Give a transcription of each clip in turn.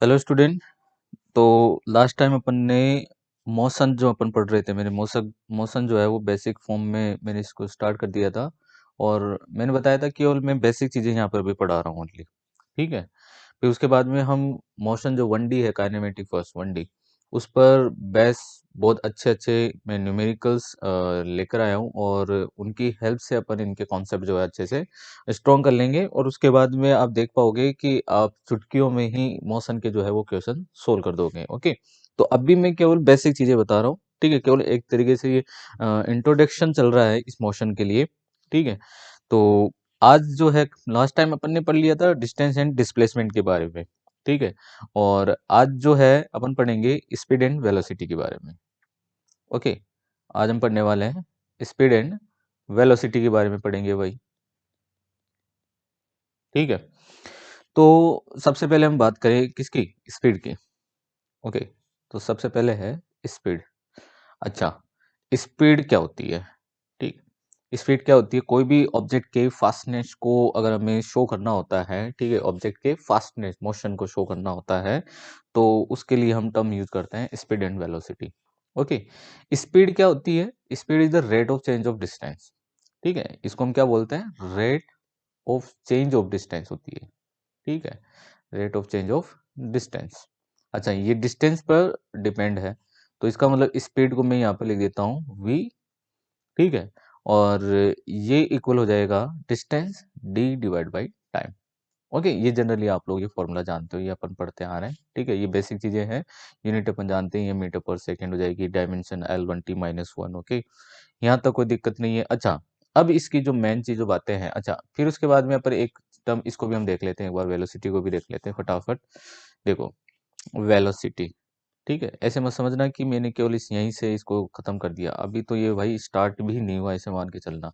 Hello student. तो last time अपन ने motion जो अपन पढ़ रहे थे, मेरे मोशन मोशन जो है वो बेसिक फॉर्म में मैंने इसको स्टार्ट कर दिया था। और मैंने बताया था केवल मैं बेसिक चीज़ें यहाँ पर भी पढ़ा रहा हूँ ओनली। ठीक है। फिर उसके बाद में हम मोशन जो 1D है, काइनेमेटिक फोर्स 1D, उस पर बेस बहुत अच्छे अच्छे मैं न्यूमेरिकल्स लेकर आया हूँ, और उनकी हेल्प से अपन इनके कॉन्सेप्ट जो है अच्छे से स्ट्रॉन्ग कर लेंगे। और उसके बाद में आप देख पाओगे कि आप चुटकियों में ही मोशन के जो है वो क्वेश्चन सोल्व कर दोगे। ओके। तो अभी मैं केवल बेसिक चीज़ें बता रहा हूँ। ठीक है, केवल एक तरीके से ये इंट्रोडक्शन चल रहा है इस मोशन के लिए। ठीक है। तो आज जो है, लास्ट टाइम अपन ने पढ़ लिया था डिस्टेंस एंड डिस्प्लेसमेंट के बारे में। ठीक है। और आज जो है अपन पढ़ेंगे स्पीड एंड वेलोसिटी के बारे में। ओके। आज हम पढ़ने वाले हैं स्पीड एंड वेलोसिटी के बारे में पढ़ेंगे भाई। ठीक है। तो सबसे पहले हम बात करें किसकी, स्पीड की। ओके। तो सबसे पहले है स्पीड। अच्छा, स्पीड क्या होती है? ठीक। स्पीड क्या होती है? कोई भी ऑब्जेक्ट के फास्टनेस को अगर हमें शो करना होता है, ठीक है, ऑब्जेक्ट के फास्टनेस मोशन को शो करना होता है, तो उसके लिए हम टर्म यूज करते हैं speed and velocity. Okay. Speed क्या होती है? Speed is the rate of change of distance. ठीक है, इसको हम क्या बोलते हैं? Rate of change of distance होती है। ठीक है, rate of change of distance. अच्छा, ये डिस्टेंस पर डिपेंड है, तो इसका मतलब स्पीड को मैं यहाँ पर लिख देता हूँ v। ठीक है। और ये इक्वल हो जाएगा distance d divide by time. Okay, ये जनरली आप लोग ये फॉर्मूला जानते हो, ये अपन पढ़ते आ रहे हैं। ठीक है, ये बेसिक चीजें हैं। यूनिट अपन जानते हैं, ये मीटर पर सेकेंड हो जाएगी, डायमेंशन L1T-1। ओके, यहाँ तक कोई दिक्कत नहीं है। अच्छा, अब इसकी जो मेन चीज जो बातें हैं, अच्छा फिर उसके बाद में अपन एक टर्म इसको भी हम देख लेते हैं, एक बार वेलोसिटी को भी देख लेते हैं फटाफट। देखो, वेलोसिटी। ठीक है, ऐसे मत समझना कि मैंने केवल इस यहीं से इसको खत्म कर दिया, अभी तो ये भाई स्टार्ट भी नहीं हुआ, ऐसे मान के चलना।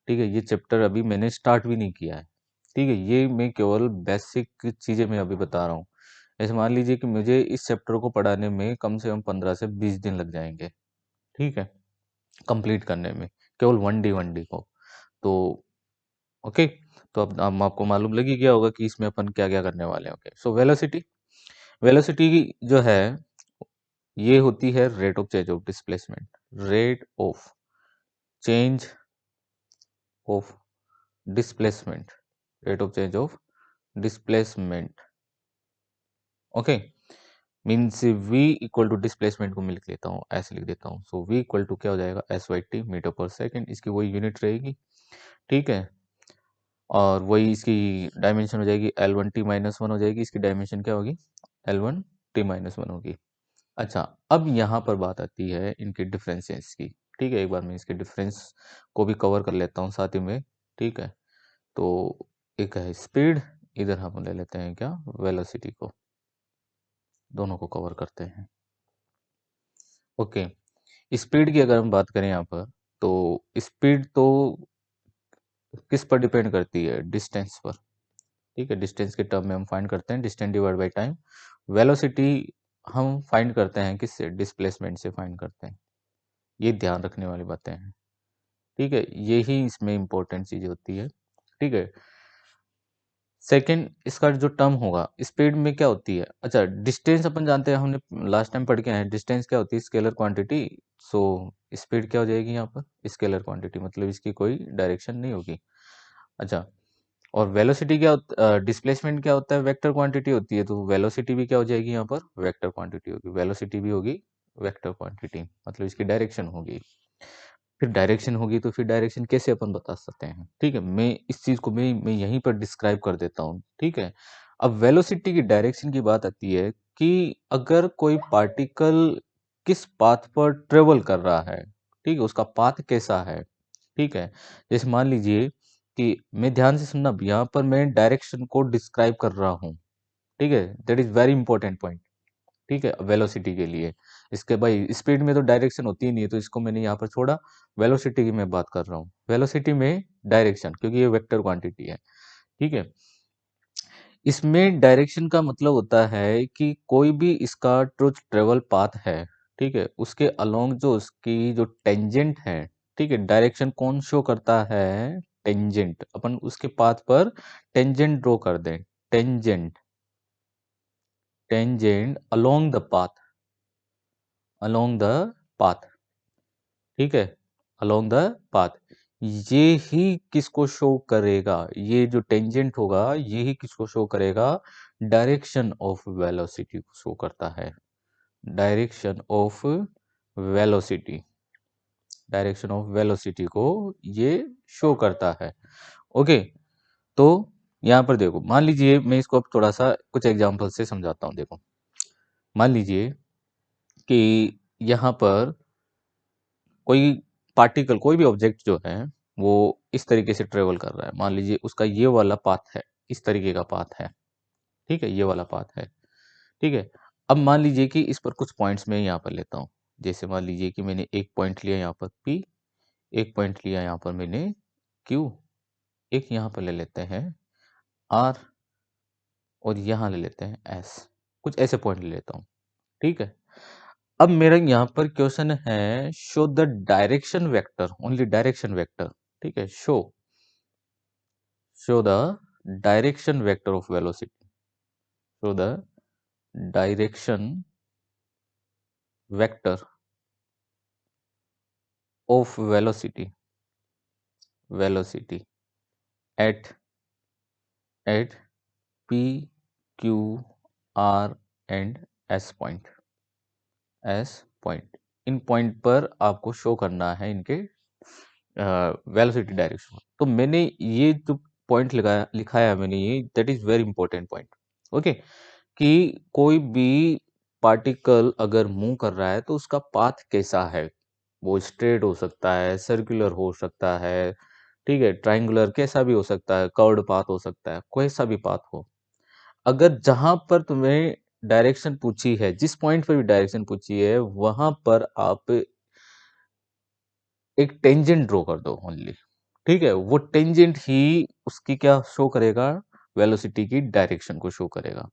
ठीक है, ये चैप्टर अभी मैंने स्टार्ट भी नहीं किया है। ठीक है, ये मैं केवल बेसिक चीजें मैं अभी बता रहा हूँ। ऐसे मान लीजिए कि मुझे इस चैप्टर को पढ़ाने में कम से कम 15 से 20 दिन लग जाएंगे। ठीक है, कंप्लीट करने में, केवल 1D को। तो ओके। तो अब आपको मालूम लग ही गया होगा कि इसमें अपन क्या क्या करने वाले हैं। Okay, so velocity. वेलोसिटी जो है ये होती है rate of change of displacement. Rate of change of displacement. Rate of change of displacement. Okay. Means v equal to displacement को मैं लिख लेता हूँ, ऐसे लिख देता हूँ। सो v इक्वल टू क्या हो जाएगा? SY/T मीटर पर सेकेंड, इसकी वही यूनिट रहेगी। ठीक है। और वही इसकी डायमेंशन हो जाएगी L1T-1 हो जाएगी, इसकी डायमेंशन क्या होगी? L1T-1 होगी। अच्छा, अब यहाँ पर बात आती है इनके डिफरेंसेस की। ठीक है, एक बार मैं इसके डिफरेंस को भी कवर कर लेता हूँ साथ ही में। ठीक है। तो एक है स्पीड, इधर हम ले लेते हैं क्या? वेलोसिटी को। दोनों को कवर करते हैं। ओके। स्पीड की अगर हम बात करें यहाँ पर, तो स्पीड तो किस पर डिपेंड करती है? डिस्टेंस पर। ठीक है, डिस्टेंस के टर्म में हम फाइंड करते हैं distance divide by time. Velocity हम फाइंड करते हैं किससे? डिस्प्लेसमेंट से फाइंड करते हैं। ये ध्यान रखने वाली बातें हैं। ठीक है, यही इसमें इंपॉर्टेंट चीज होती है। ठीक है। सेकंड, इसका जो टर्म होगा स्पीड में क्या होती है? अच्छा, डिस्टेंस अपन जानते हैं, हमने लास्ट टाइम पढ़ के आए हैं, डिस्टेंस क्या होती है? Scalar quantity. सो स्पीड क्या हो जाएगी यहाँ पर? स्केलर क्वांटिटी, मतलब इसकी कोई डायरेक्शन नहीं होगी। अच्छा, और वेलोसिटी क्या होता, डिस्प्लेसमेंट क्या होता है? वेक्टर क्वांटिटी होती है, तो वेलोसिटी भी क्या हो जाएगी यहाँ पर? वेक्टर क्वांटिटी होगी। वेलोसिटी भी होगी वेक्टर क्वांटिटी, मतलब इसकी डायरेक्शन होगी। फिर डायरेक्शन होगी तो फिर डायरेक्शन कैसे अपन बता सकते हैं? ठीक है, मैं इस चीज को मैं यहीं पर डिस्क्राइब कर देता हूँ। ठीक है। अब वेलोसिटी की डायरेक्शन की बात आती है कि अगर कोई पार्टिकल किस पाथ पर ट्रेवल कर रहा है, ठीक है, उसका पाथ कैसा है। ठीक है, जैसे मान लीजिए कि मैं, ध्यान से सुनना, यहाँ पर मैं डायरेक्शन को डिस्क्राइब कर रहा हूँ। ठीक है, that is very important point. ठीक है, वेलोसिटी के लिए। इसके भाई स्पीड में तो डायरेक्शन होती ही नहीं है, तो इसको मैंने यहाँ पर छोड़ा। वेलोसिटी की मैं बात कर रहा हूँ, वेलोसिटी में डायरेक्शन, क्योंकि ये वेक्टर क्वांटिटी है। ठीक है। इसमें डायरेक्शन का मतलब होता है कि कोई भी इसका जो ट्रेवल पाथ है, ठीक है, उसके अलोंग जो उसकी जो टेंजेंट है, ठीक है, डायरेक्शन कौन शो करता है? टेंजेंट। अपन उसके पाथ पर टेंजेंट ड्रॉ कर दें। Tangent. Tangent along the path, along the path, ठीक है, अलोंग द पाथ, ये ही किसको शो करेगा, ये जो टेंजेंट होगा ये ही किसको शो करेगा, डायरेक्शन ऑफ वेलोसिटी को शो करता है, direction of velocity, direction of velocity को ये शो करता है। ओके, तो यहां पर देखो, मान लीजिए मैं इसको अब थोड़ा सा कुछ एग्जांपल से समझाता हूं। देखो, मान लीजिए कि यहां पर कोई पार्टिकल, कोई भी ऑब्जेक्ट जो है वो इस तरीके से ट्रेवल कर रहा है, मान लीजिए उसका ये वाला पाथ है, इस तरीके का पाथ है, ठीक है, ये वाला पाथ है, ठीक है। अब मान लीजिए कि इस पर कुछ पॉइंट्स मैं यहाँ पर लेता हूँ, जैसे मान लीजिए कि मैंने एक पॉइंट लिया यहाँ पर P, एक पॉइंट लिया यहाँ पर मैंने Q, एक यहाँ पर ले लेते हैं R, और यहाँ ले लेते हैं S, कुछ ऐसे पॉइंट ले लेता हूँ, ठीक है। अब मेरा यहाँ पर क्वेश्चन है, show the direction vector, only direction vector, ठीक है, show the direction vector of velocity, show the direction vector of velocity, velocity at P, Q, R and S point, S point, in point पर आपको show करना है इनके velocity direction. तो मैंने ये जो पॉइंट लगाया, लिखा है मैंने ये, that is very important point. Okay, कि कोई भी पार्टिकल अगर मूव कर रहा है तो उसका पाथ कैसा है, वो स्ट्रेट हो सकता है, सर्कुलर हो सकता है, ठीक है, ट्राइंगुलर, कैसा भी हो सकता है, कर्व्ड पाथ हो सकता है, कोई सा भी पाथ हो। अगर जहां पर तुम्हें डायरेक्शन पूछी है, जिस पॉइंट पर भी डायरेक्शन पूछी है, वहां पर आप एक टेंजेंट ड्रॉ कर दो ओनली, ठीक है, वो टेंजेंट ही उसकी क्या शो करेगा, वेलोसिटी की डायरेक्शन को शो करेगा।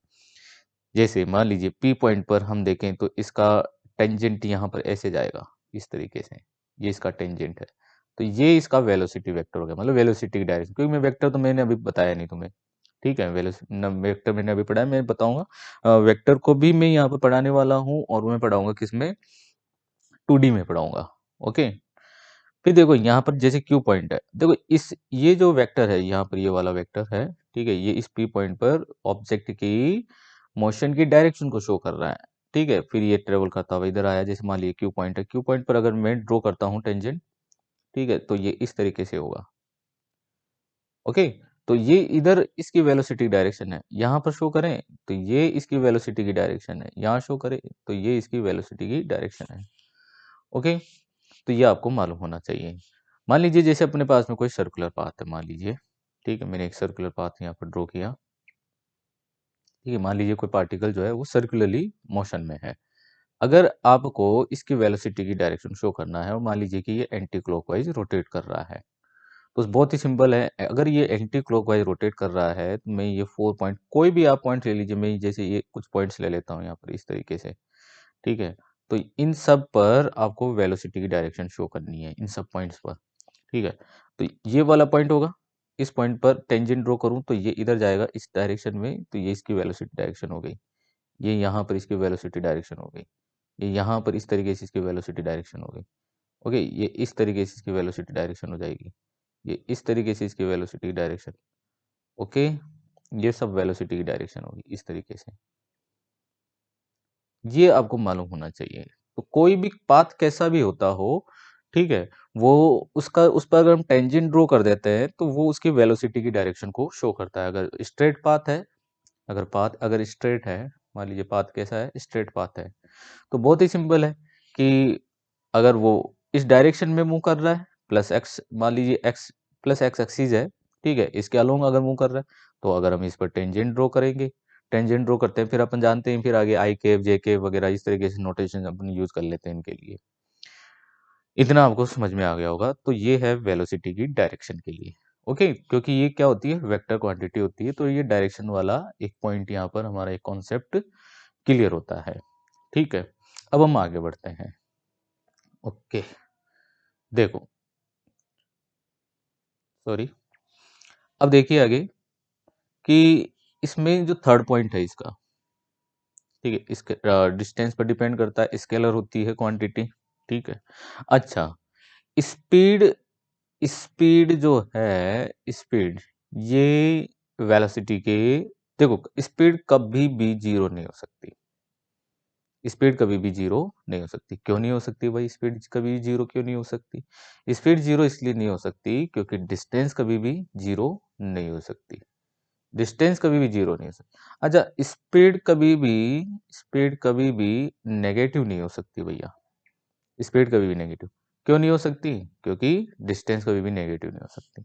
जैसे मान लीजिए P पॉइंट पर हम देखें तो इसका टेंजेंट यहाँ पर ऐसे जाएगा, इस तरीके से, ये इसका टेंजेंट है, तो ये इसका वेलोसिटी वेक्टर हो गया, मतलब वेलोसिटी की डायरेक्शन, क्योंकि मैं वेक्टर तो मैंने अभी बताया नहीं तुम्हें, ठीक है, वेक्टर मैंने अभी पढ़ा है, मैं बताऊंगा वेक्टर को भी मैं यहाँ पर पढ़ाने वाला हूँ, और मैं पढ़ाऊंगा किसमें, 2D में पढ़ाऊंगा। ओके, फिर देखो यहाँ पर जैसे Q पॉइंट है, देखो इस ये जो वेक्टर है यहाँ पर, ये वाला वेक्टर है, ठीक है, ये इस P पॉइंट पर ऑब्जेक्ट की मोशन की डायरेक्शन को शो कर रहा है, ठीक है। फिर ये ट्रेवल करता हुआ इधर आया, जैसे मान लीजिए Q पॉइंट है, Q पॉइंट पर अगर मैं ड्रॉ करता हूँ टेंजेंट, ठीक है, तो ये इस तरीके से होगा। ओके, तो ये इधर इसकी वेलोसिटी डायरेक्शन है, यहाँ पर शो करें तो ये इसकी वेलोसिटी की डायरेक्शन है, यहाँ शो करें तो ये इसकी वेलोसिटी की डायरेक्शन है। ओके, तो ये आपको मालूम होना चाहिए। मान लीजिए जैसे अपने पास में कोई सर्कुलर पाथ है, मान लीजिए, ठीक है, मैंने एक सर्कुलर पाथ यहाँ पर ड्रॉ किया, ठीक है, मान लीजिए कोई पार्टिकल जो है वो सर्कुलरली मोशन में है। अगर आपको इसकी वेलोसिटी की डायरेक्शन शो करना है, और मान लीजिए कि ये एंटी क्लॉकवाइज रोटेट कर रहा है, तो बहुत ही सिंपल है, अगर ये एंटी क्लॉकवाइज रोटेट कर रहा है तो मैं ये 4 पॉइंट, कोई भी आप पॉइंट ले लीजिए, मैं जैसे ये कुछ पॉइंट्स ले लेता हूँ यहाँ पर इस तरीके से, ठीक है, तो इन सब पर आपको वेलोसिटी की डायरेक्शन शो करनी है, इन सब पॉइंट्स पर, ठीक है। तो ये वाला पॉइंट होगा, इस पॉइंट पर टेंजेंट ड्रॉ करूं तो ये इधर जाएगा इस डायरेक्शन में, तो ये इसकी वेलोसिटी डायरेक्शन हो गई, ये यहाँ पर इसकी वेलोसिटी डायरेक्शन हो गई, ये यहाँ पर इस तरीके से इसकी वेलोसिटी डायरेक्शन हो गई। ओके, ये इस तरीके से इसकी वेलोसिटी डायरेक्शन हो जाएगी, ये इस तरीके से इसकी वेलोसिटी की डायरेक्शन। ओके, ये सब वेलोसिटी की डायरेक्शन होगी इस तरीके से, ये आपको मालूम होना चाहिए। तो कोई भी पाथ कैसा भी होता हो, ठीक है, वो उसका, उस पर अगर हम टेंजेंट ड्रॉ कर देते हैं तो वो उसकी वेलोसिटी की डायरेक्शन को शो करता है। अगर स्ट्रेट पाथ है, अगर पाथ अगर स्ट्रेट है, मान लीजिए पाथ कैसा है, स्ट्रेट पाथ है, तो बहुत ही सिंपल है कि अगर वो इस डायरेक्शन में मूव कर रहा है, प्लस एक्स, मान लीजिए एक्स प्लस एक्स एक्सीज है, ठीक है, इसके अलोंग अगर मूव कर रहा है, तो अगर हम इस पर टेंजेंट ड्रॉ करेंगे, टेंजेंट ड्रॉ करते हैं, फिर अपन जानते हैं फिर आगे आई केव जे केव वगैरह इस तरीके से नोटेशन अपन यूज कर लेते हैं इनके लिए। इतना आपको समझ में आ गया होगा, तो ये है वेलोसिटी की डायरेक्शन के लिए। ओके, क्योंकि ये क्या होती है, वेक्टर क्वांटिटी होती है, तो ये डायरेक्शन वाला एक पॉइंट यहाँ पर हमारा एक कॉन्सेप्ट क्लियर होता है, ठीक है। अब हम आगे बढ़ते हैं। ओके, देखो, सॉरी, अब देखिए आगे कि इसमें जो थर्ड पॉइंट है इसका, ठीक है, इसके डिस्टेंस पर डिपेंड करता है, स्केलर होती है क्वांटिटी। ठीक है, अच्छा स्पीड, स्पीड जो है, स्पीड ये वेलोसिटी के, देखो स्पीड कभी भी जीरो नहीं हो सकती, स्पीड कभी भी जीरो नहीं हो सकती। क्यों नहीं हो सकती भाई, स्पीड कभी जीरो क्यों नहीं हो सकती? स्पीड जीरो इसलिए नहीं हो सकती क्योंकि डिस्टेंस कभी भी जीरो नहीं हो सकती, डिस्टेंस कभी भी जीरो नहीं हो सकती। अच्छा स्पीड कभी भी नेगेटिव नहीं हो सकती भैया, स्पीड कभी भी नेगेटिव क्यों नहीं हो सकती? क्योंकि डिस्टेंस कभी भी नेगेटिव नहीं हो सकती।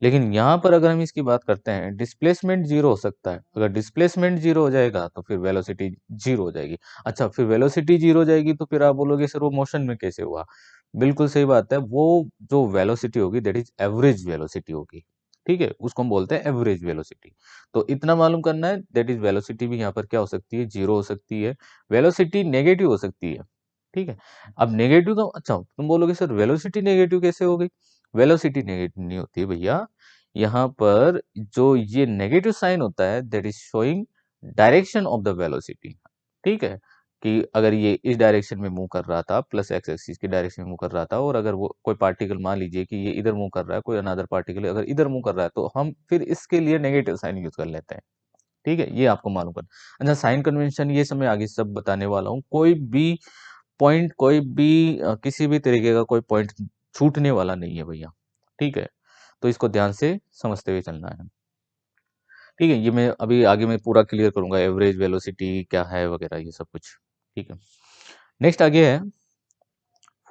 लेकिन यहाँ पर अगर हम इसकी बात करते हैं, डिस्प्लेसमेंट जीरो हो सकता है। अगर डिस्प्लेसमेंट जीरो हो जाएगा तो फिर वेलोसिटी जीरो हो जाएगी। अच्छा, फिर वेलोसिटी जीरो हो जाएगी तो फिर आप बोलोगे सर वो मोशन में कैसे हुआ? बिल्कुल सही बात है, वो जो वेलोसिटी होगी दैट इज एवरेज वेलोसिटी होगी। ठीक है, उसको हम बोलते हैं एवरेज वेलोसिटी। तो इतना मालूम करना है, दैट इज वेलोसिटी भी यहाँ पर क्या हो सकती है, जीरो हो सकती है। वेलोसिटी नेगेटिव हो सकती है। ठीक है, अब नेगेटिव का, अच्छा तुम बोलोगे सर वेलोसिटी नेगेटिव कैसे हो गई? वेलोसिटी नेगेटिव नहीं होती है भैया, यहाँ पर जो ये नेगेटिव साइन होता है that is showing direction of the velocity. ठीक है, कि अगर ये इस डायरेक्शन में मूव कर रहा था, प्लस एक्स एक्सिस की डायरेक्शन में मूव कर रहा था, और अगर वो कोई पार्टिकल मान लीजिए कि ये इधर मूव कर रहा है, कोई अनदर पार्टिकल अगर इधर मूव कर रहा है, तो हम फिर इसके लिए नेगेटिव साइन यूज कर लेते हैं। ठीक है, ये आपको मालूम करना। अच्छा, साइन कन्वेंशन ये सब मैं आगे सब बताने वाला हूँ। कोई भी पॉइंट, कोई भी किसी भी तरीके का कोई पॉइंट छूटने वाला नहीं है भैया। ठीक है, तो इसको ध्यान से समझते हुए चलना है। ठीक है, ये मैं अभी आगे मैं पूरा क्लियर करूंगा, एवरेज वेलोसिटी क्या है वगैरह ये सब कुछ। ठीक है, नेक्स्ट आगे है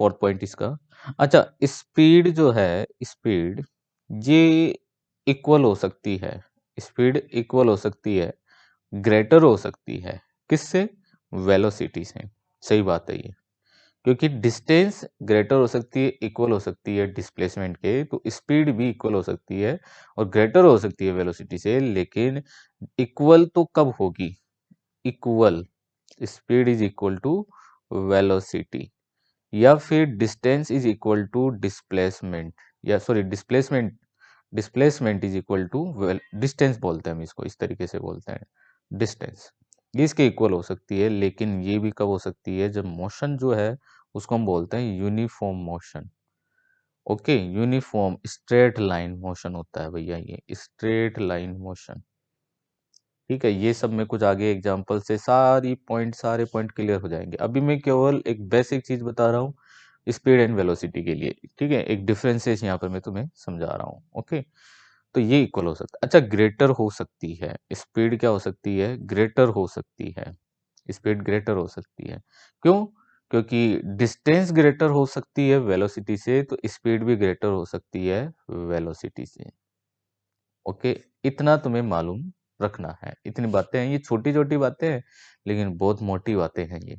फोर्थ पॉइंट इसका। अच्छा, स्पीड जो है, स्पीड ये इक्वल हो सकती है, स्पीड इक्वल हो सकती है, ग्रेटर हो सकती है किससे? वेलोसिटी से। सही बात है ये, क्योंकि डिस्टेंस ग्रेटर हो सकती है, इक्वल हो सकती है डिस्प्लेसमेंट के, तो स्पीड भी इक्वल हो सकती है और ग्रेटर हो सकती है वेलोसिटी से। लेकिन इक्वल तो कब होगी? Equal, speed is equal to velocity, या फिर distance is equal to displacement, या sorry displacement, displacement is equal to distance बोलते हैं हम इसको, इस तरीके से बोलते हैं डिस्टेंस। ये इसके इक्वल हो सकती है, लेकिन ये भी कब हो सकती है? जब मोशन जो है उसको हम बोलते हैं uniform motion. Okay, uniform straight line motion होता है भैया, ये स्ट्रेट लाइन मोशन। ठीक है, ये सब में कुछ आगे एग्जांपल से सारे पॉइंट क्लियर हो जाएंगे। अभी मैं केवल एक बेसिक चीज बता रहा हूँ स्पीड एंड वेलोसिटी के लिए। ठीक है, एक डिफरेंसेस यहाँ पर मैं तुम्हें समझा रहा हूँ। ओके, तो ये इक्वल हो सकता है। अच्छा, ग्रेटर हो सकती है स्पीड, क्या हो सकती है? ग्रेटर हो सकती है, स्पीड ग्रेटर हो सकती है। क्यों? क्योंकि डिस्टेंस ग्रेटर हो सकती है वेलोसिटी से, तो स्पीड भी ग्रेटर हो सकती है वेलोसिटी से। ओके, इतना तुम्हें मालूम रखना है। इतनी बातें हैं, ये छोटी छोटी बातें हैं लेकिन बहुत मोटी बातें हैं ये।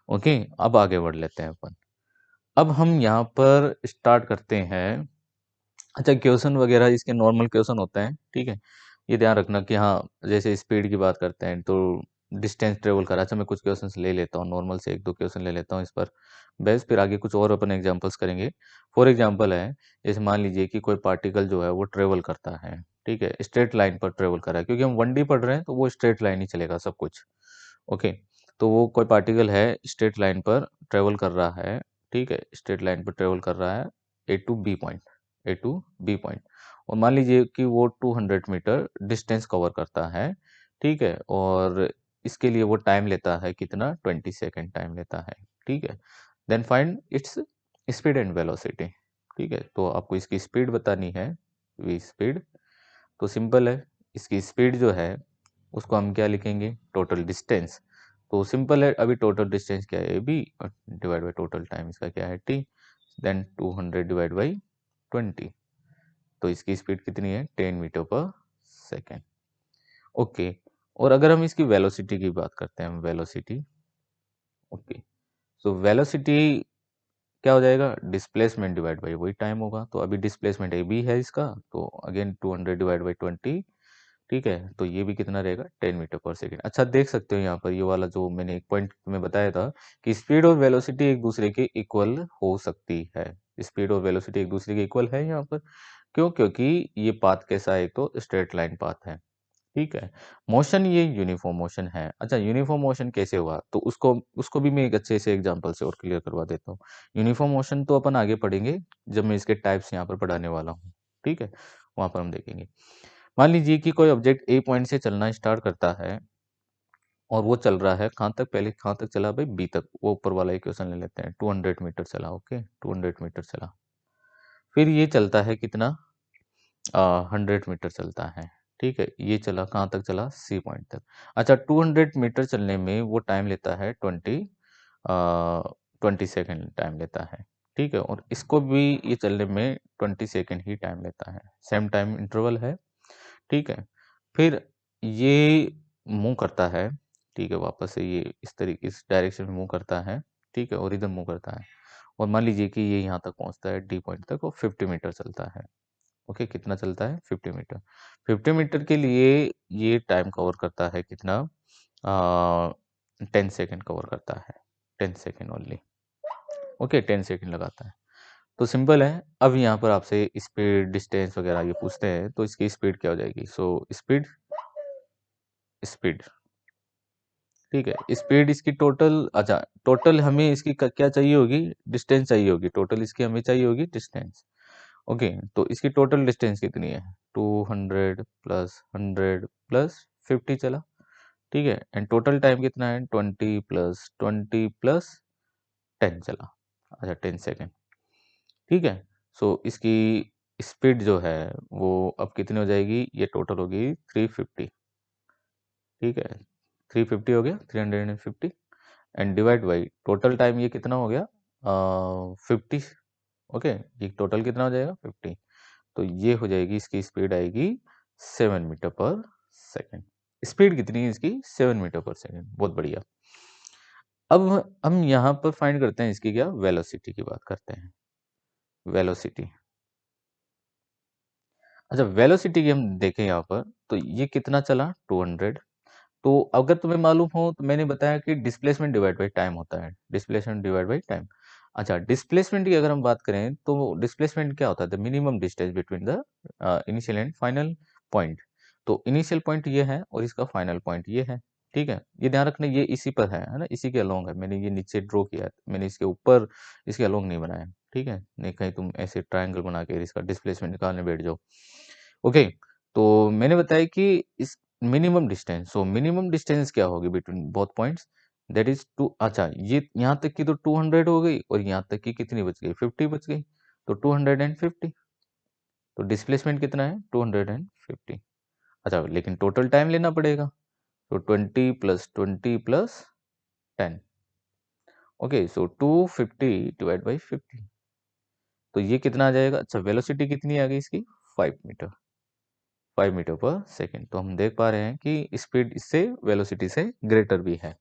ओके, अब आगे बढ़ लेते हैं अपन। अब हम यहाँ पर स्टार्ट करते हैं। अच्छा, क्वेश्चन वगैरह इसके नॉर्मल क्वेश्चन होते हैं। ठीक है, ये ध्यान रखना कि हाँ, जैसे स्पीड की बात करते हैं तो डिस्टेंस ट्रेवल करा। अच्छा, मैं कुछ क्वेश्चन ले लेता हूँ, नॉर्मल से एक दो क्वेश्चन ले लेता हूँ इस पर बेस, फिर आगे कुछ और अपन एग्जांपल्स करेंगे। फॉर एग्जांपल है, जैसे मान लीजिए कि कोई पार्टिकल जो है वो ट्रेवल करता है। ठीक है, स्ट्रेट लाइन पर ट्रेवल कर रहा है, क्योंकि हम 1D पढ़ रहे हैं तो वो स्ट्रेट लाइन ही चलेगा सब कुछ। ओके, तो वो कोई पार्टिकल है स्ट्रेट लाइन पर ट्रेवल कर रहा है। ठीक है, स्ट्रेट लाइन पर ट्रेवल कर रहा है A to B point, A to B point, और मान लीजिए कि वो 200 मीटर डिस्टेंस कवर करता है। ठीक है, और इसके लिए वो टाइम लेता है कितना? 20 सेकेंड टाइम लेता है। ठीक है, then find its speed and velocity. ठीक है, तो आपको इसकी स्पीड बतानी है, वी स्पीड। तो सिंपल है, इसकी स्पीड जो है उसको हम क्या लिखेंगे? Total distance. तो सिंपल है, अभी टोटल डिस्टेंस क्या है? B divide by total time इसका क्या है? T, then 200 divide by 20। तो इसकी स्पीड कितनी है? 10 मीटर पर सेकेंड। ओके, और अगर हम इसकी वेलोसिटी की बात करते हैं, वेलोसिटी। ओके, सो वेलोसिटी क्या हो जाएगा? डिस्प्लेसमेंट डिवाइड बाई वही टाइम होगा। तो अभी डिस्प्लेसमेंट ए बी है इसका, तो अगेन 200 डिवाइड बाई 20। ठीक है, तो ये भी कितना रहेगा? 10 मीटर पर सेकेंड। अच्छा, देख सकते हो यहाँ पर ये वाला जो मैंने एक पॉइंट तुम्हें बताया था कि स्पीड और वेलोसिटी एक दूसरे के इक्वल हो सकती है। स्पीड और वेलोसिटी एक दूसरे के इक्वल है यहाँ पर। क्यों? क्योंकि ये पाथ कैसा है? एक तो स्ट्रेट लाइन पाथ है। ठीक है। मोशन ये यूनिफॉर्म मोशन है। अच्छा, यूनिफॉर्म मोशन कैसे हुआ? तो उसको उसको भी मैं एक अच्छे से एग्ज़ाम्पल से और क्लियर करवा देता हूँ। यूनिफॉर्म मोशन तो अपन आगे पढ़ेंगे जब मैं इसके टाइप्स यहाँ पर पढ़ाने वाला हूँ। ठीक है? वहाँ पर हम देखेंगे। मान लीजिए कि कोई ऑब्जेक्ट ए पॉइंट से चलना स्टार्ट करता है और वो चल रहा है कहाँ तक? पहले कहाँ तक चला भाई? बी तक। वो ऊपर वाला इक्वेशन ले लेते हैं। 200 मीटर चला, ओके? 200 मीटर चला। फिर ये चलता है कितना? 100 मीटर चलता है। ठीक है? ये चला कहाँ तक चला? सी पॉइंट तक। अच्छा, 200 मीटर चलने में वो टाइम लेता है 20 सेकंड टाइम लेता है। ठीक है? और इसको भी ये चलने में 20 सेकंड ही टाइम लेता है। सेम टाइम इंटरवल है। ठीक है? फिर ये मूव करता है। ठीक है? वापस से ये इस डायरेक्शन में मूव करता है। ठीक है? और इधर मूव करता है। और मान लीजिए कि ये यहाँ तक पहुँचता है डी पॉइंट तक और 50 मीटर चलता है। ओके, कितना चलता है? 50 मीटर। 50 मीटर के लिए ये टाइम कवर करता है कितना? 10 सेकंड कवर करता है। 10 सेकंड ओनली। ओके, 10 सेकंड लगाता है। तो सिंपल है। अब यहाँ पर आपसे स्पीड, डिस्टेंस वगैरह ये पूछते हैं, तो इसकी स्पीड क्या हो जाएगी? सो स्पीड, स्पीड, ठीक है। स्पीड इसकी टोटल, अच्छा, टोटल हमें इसकी क्या चाहिए होगी? डिस्टेंस चाहिए होगी। टोटल इसकी हमें चाहिए होगी डिस्टेंस। ओके, तो इसकी टोटल डिस्टेंस कितनी है? 200 प्लस 100 प्लस 50 चला। ठीक है, एंड टोटल टाइम कितना है? 20 प्लस 10 चला। अच्छा, 10 सेकेंड। ठीक है। सो इसकी स्पीड जो है वो अब कितनी हो जाएगी? ये टोटल होगी 350। ठीक है, 350 हो गया, 350 and divide by total time ये कितना हो गया? 50। ओके, ये टोटल कितना हो जाएगा? 50। तो ये हो जाएगी, इसकी स्पीड आएगी 7 मीटर पर सेकेंड। स्पीड कितनी है इसकी? 7 मीटर पर सेकेंड। बहुत बढ़िया। अब हम यहाँ पर फाइंड करते हैं इसकी क्या? वेलोसिटी की बात करते हैं। वेलोसिटी। अच्छा, वेलोसिटी की हम देखें यहाँ पर, तो ये कितना चला? 200। तो अगर तुम्हें मालूम हो तो मैंने बताया कि डिस्प्लेसमेंट डिवाइड बाई टाइम होता है। Displacement divide by time. अच्छा, डिस्प्लेसमेंट की अगर हम बात करें तो डिस्प्लेसमेंट क्या होता है? The minimum distance between the initial and final point. तो इनिशियल पॉइंट ये है और इसका फाइनल पॉइंट ये है। ठीक है, ये ध्यान रखना, ये इसी पर है ना? इसी के अलोंग है। मैंने ये नीचे ड्रॉ किया है, मैंने इसके ऊपर इसके अलोंग नहीं बनाया। ठीक है, नहीं कहीं तुम ऐसे ट्रायंगल बना के इसका डिस्प्लेसमेंट निकालने बैठ जाओ। ओके, तो मैंने बताया कि इस minimum distance, so minimum distance क्या होगी between both points? That is two. अच्छा, ये यहाँ तक की तो 200 हो गई और यहाँ तक की कितनी बच गई? 50 बच गई। तो 250। तो डिस्प्लेसमेंट कितना है? 250। अच्छा, लेकिन टोटल टाइम लेना पड़ेगा। तो 20 plus 10। Okay, so 250 divide by 50। तो ये कितना आ जाएगा? अच्छा, वेलोसिटी कितनी आ गई इसकी? 5 मीटर। 5 मीटर पर सेकेंड। तो हम देख पा रहे हैं कि स्पीड इससे, वेलोसिटी से ग्रेटर भी है।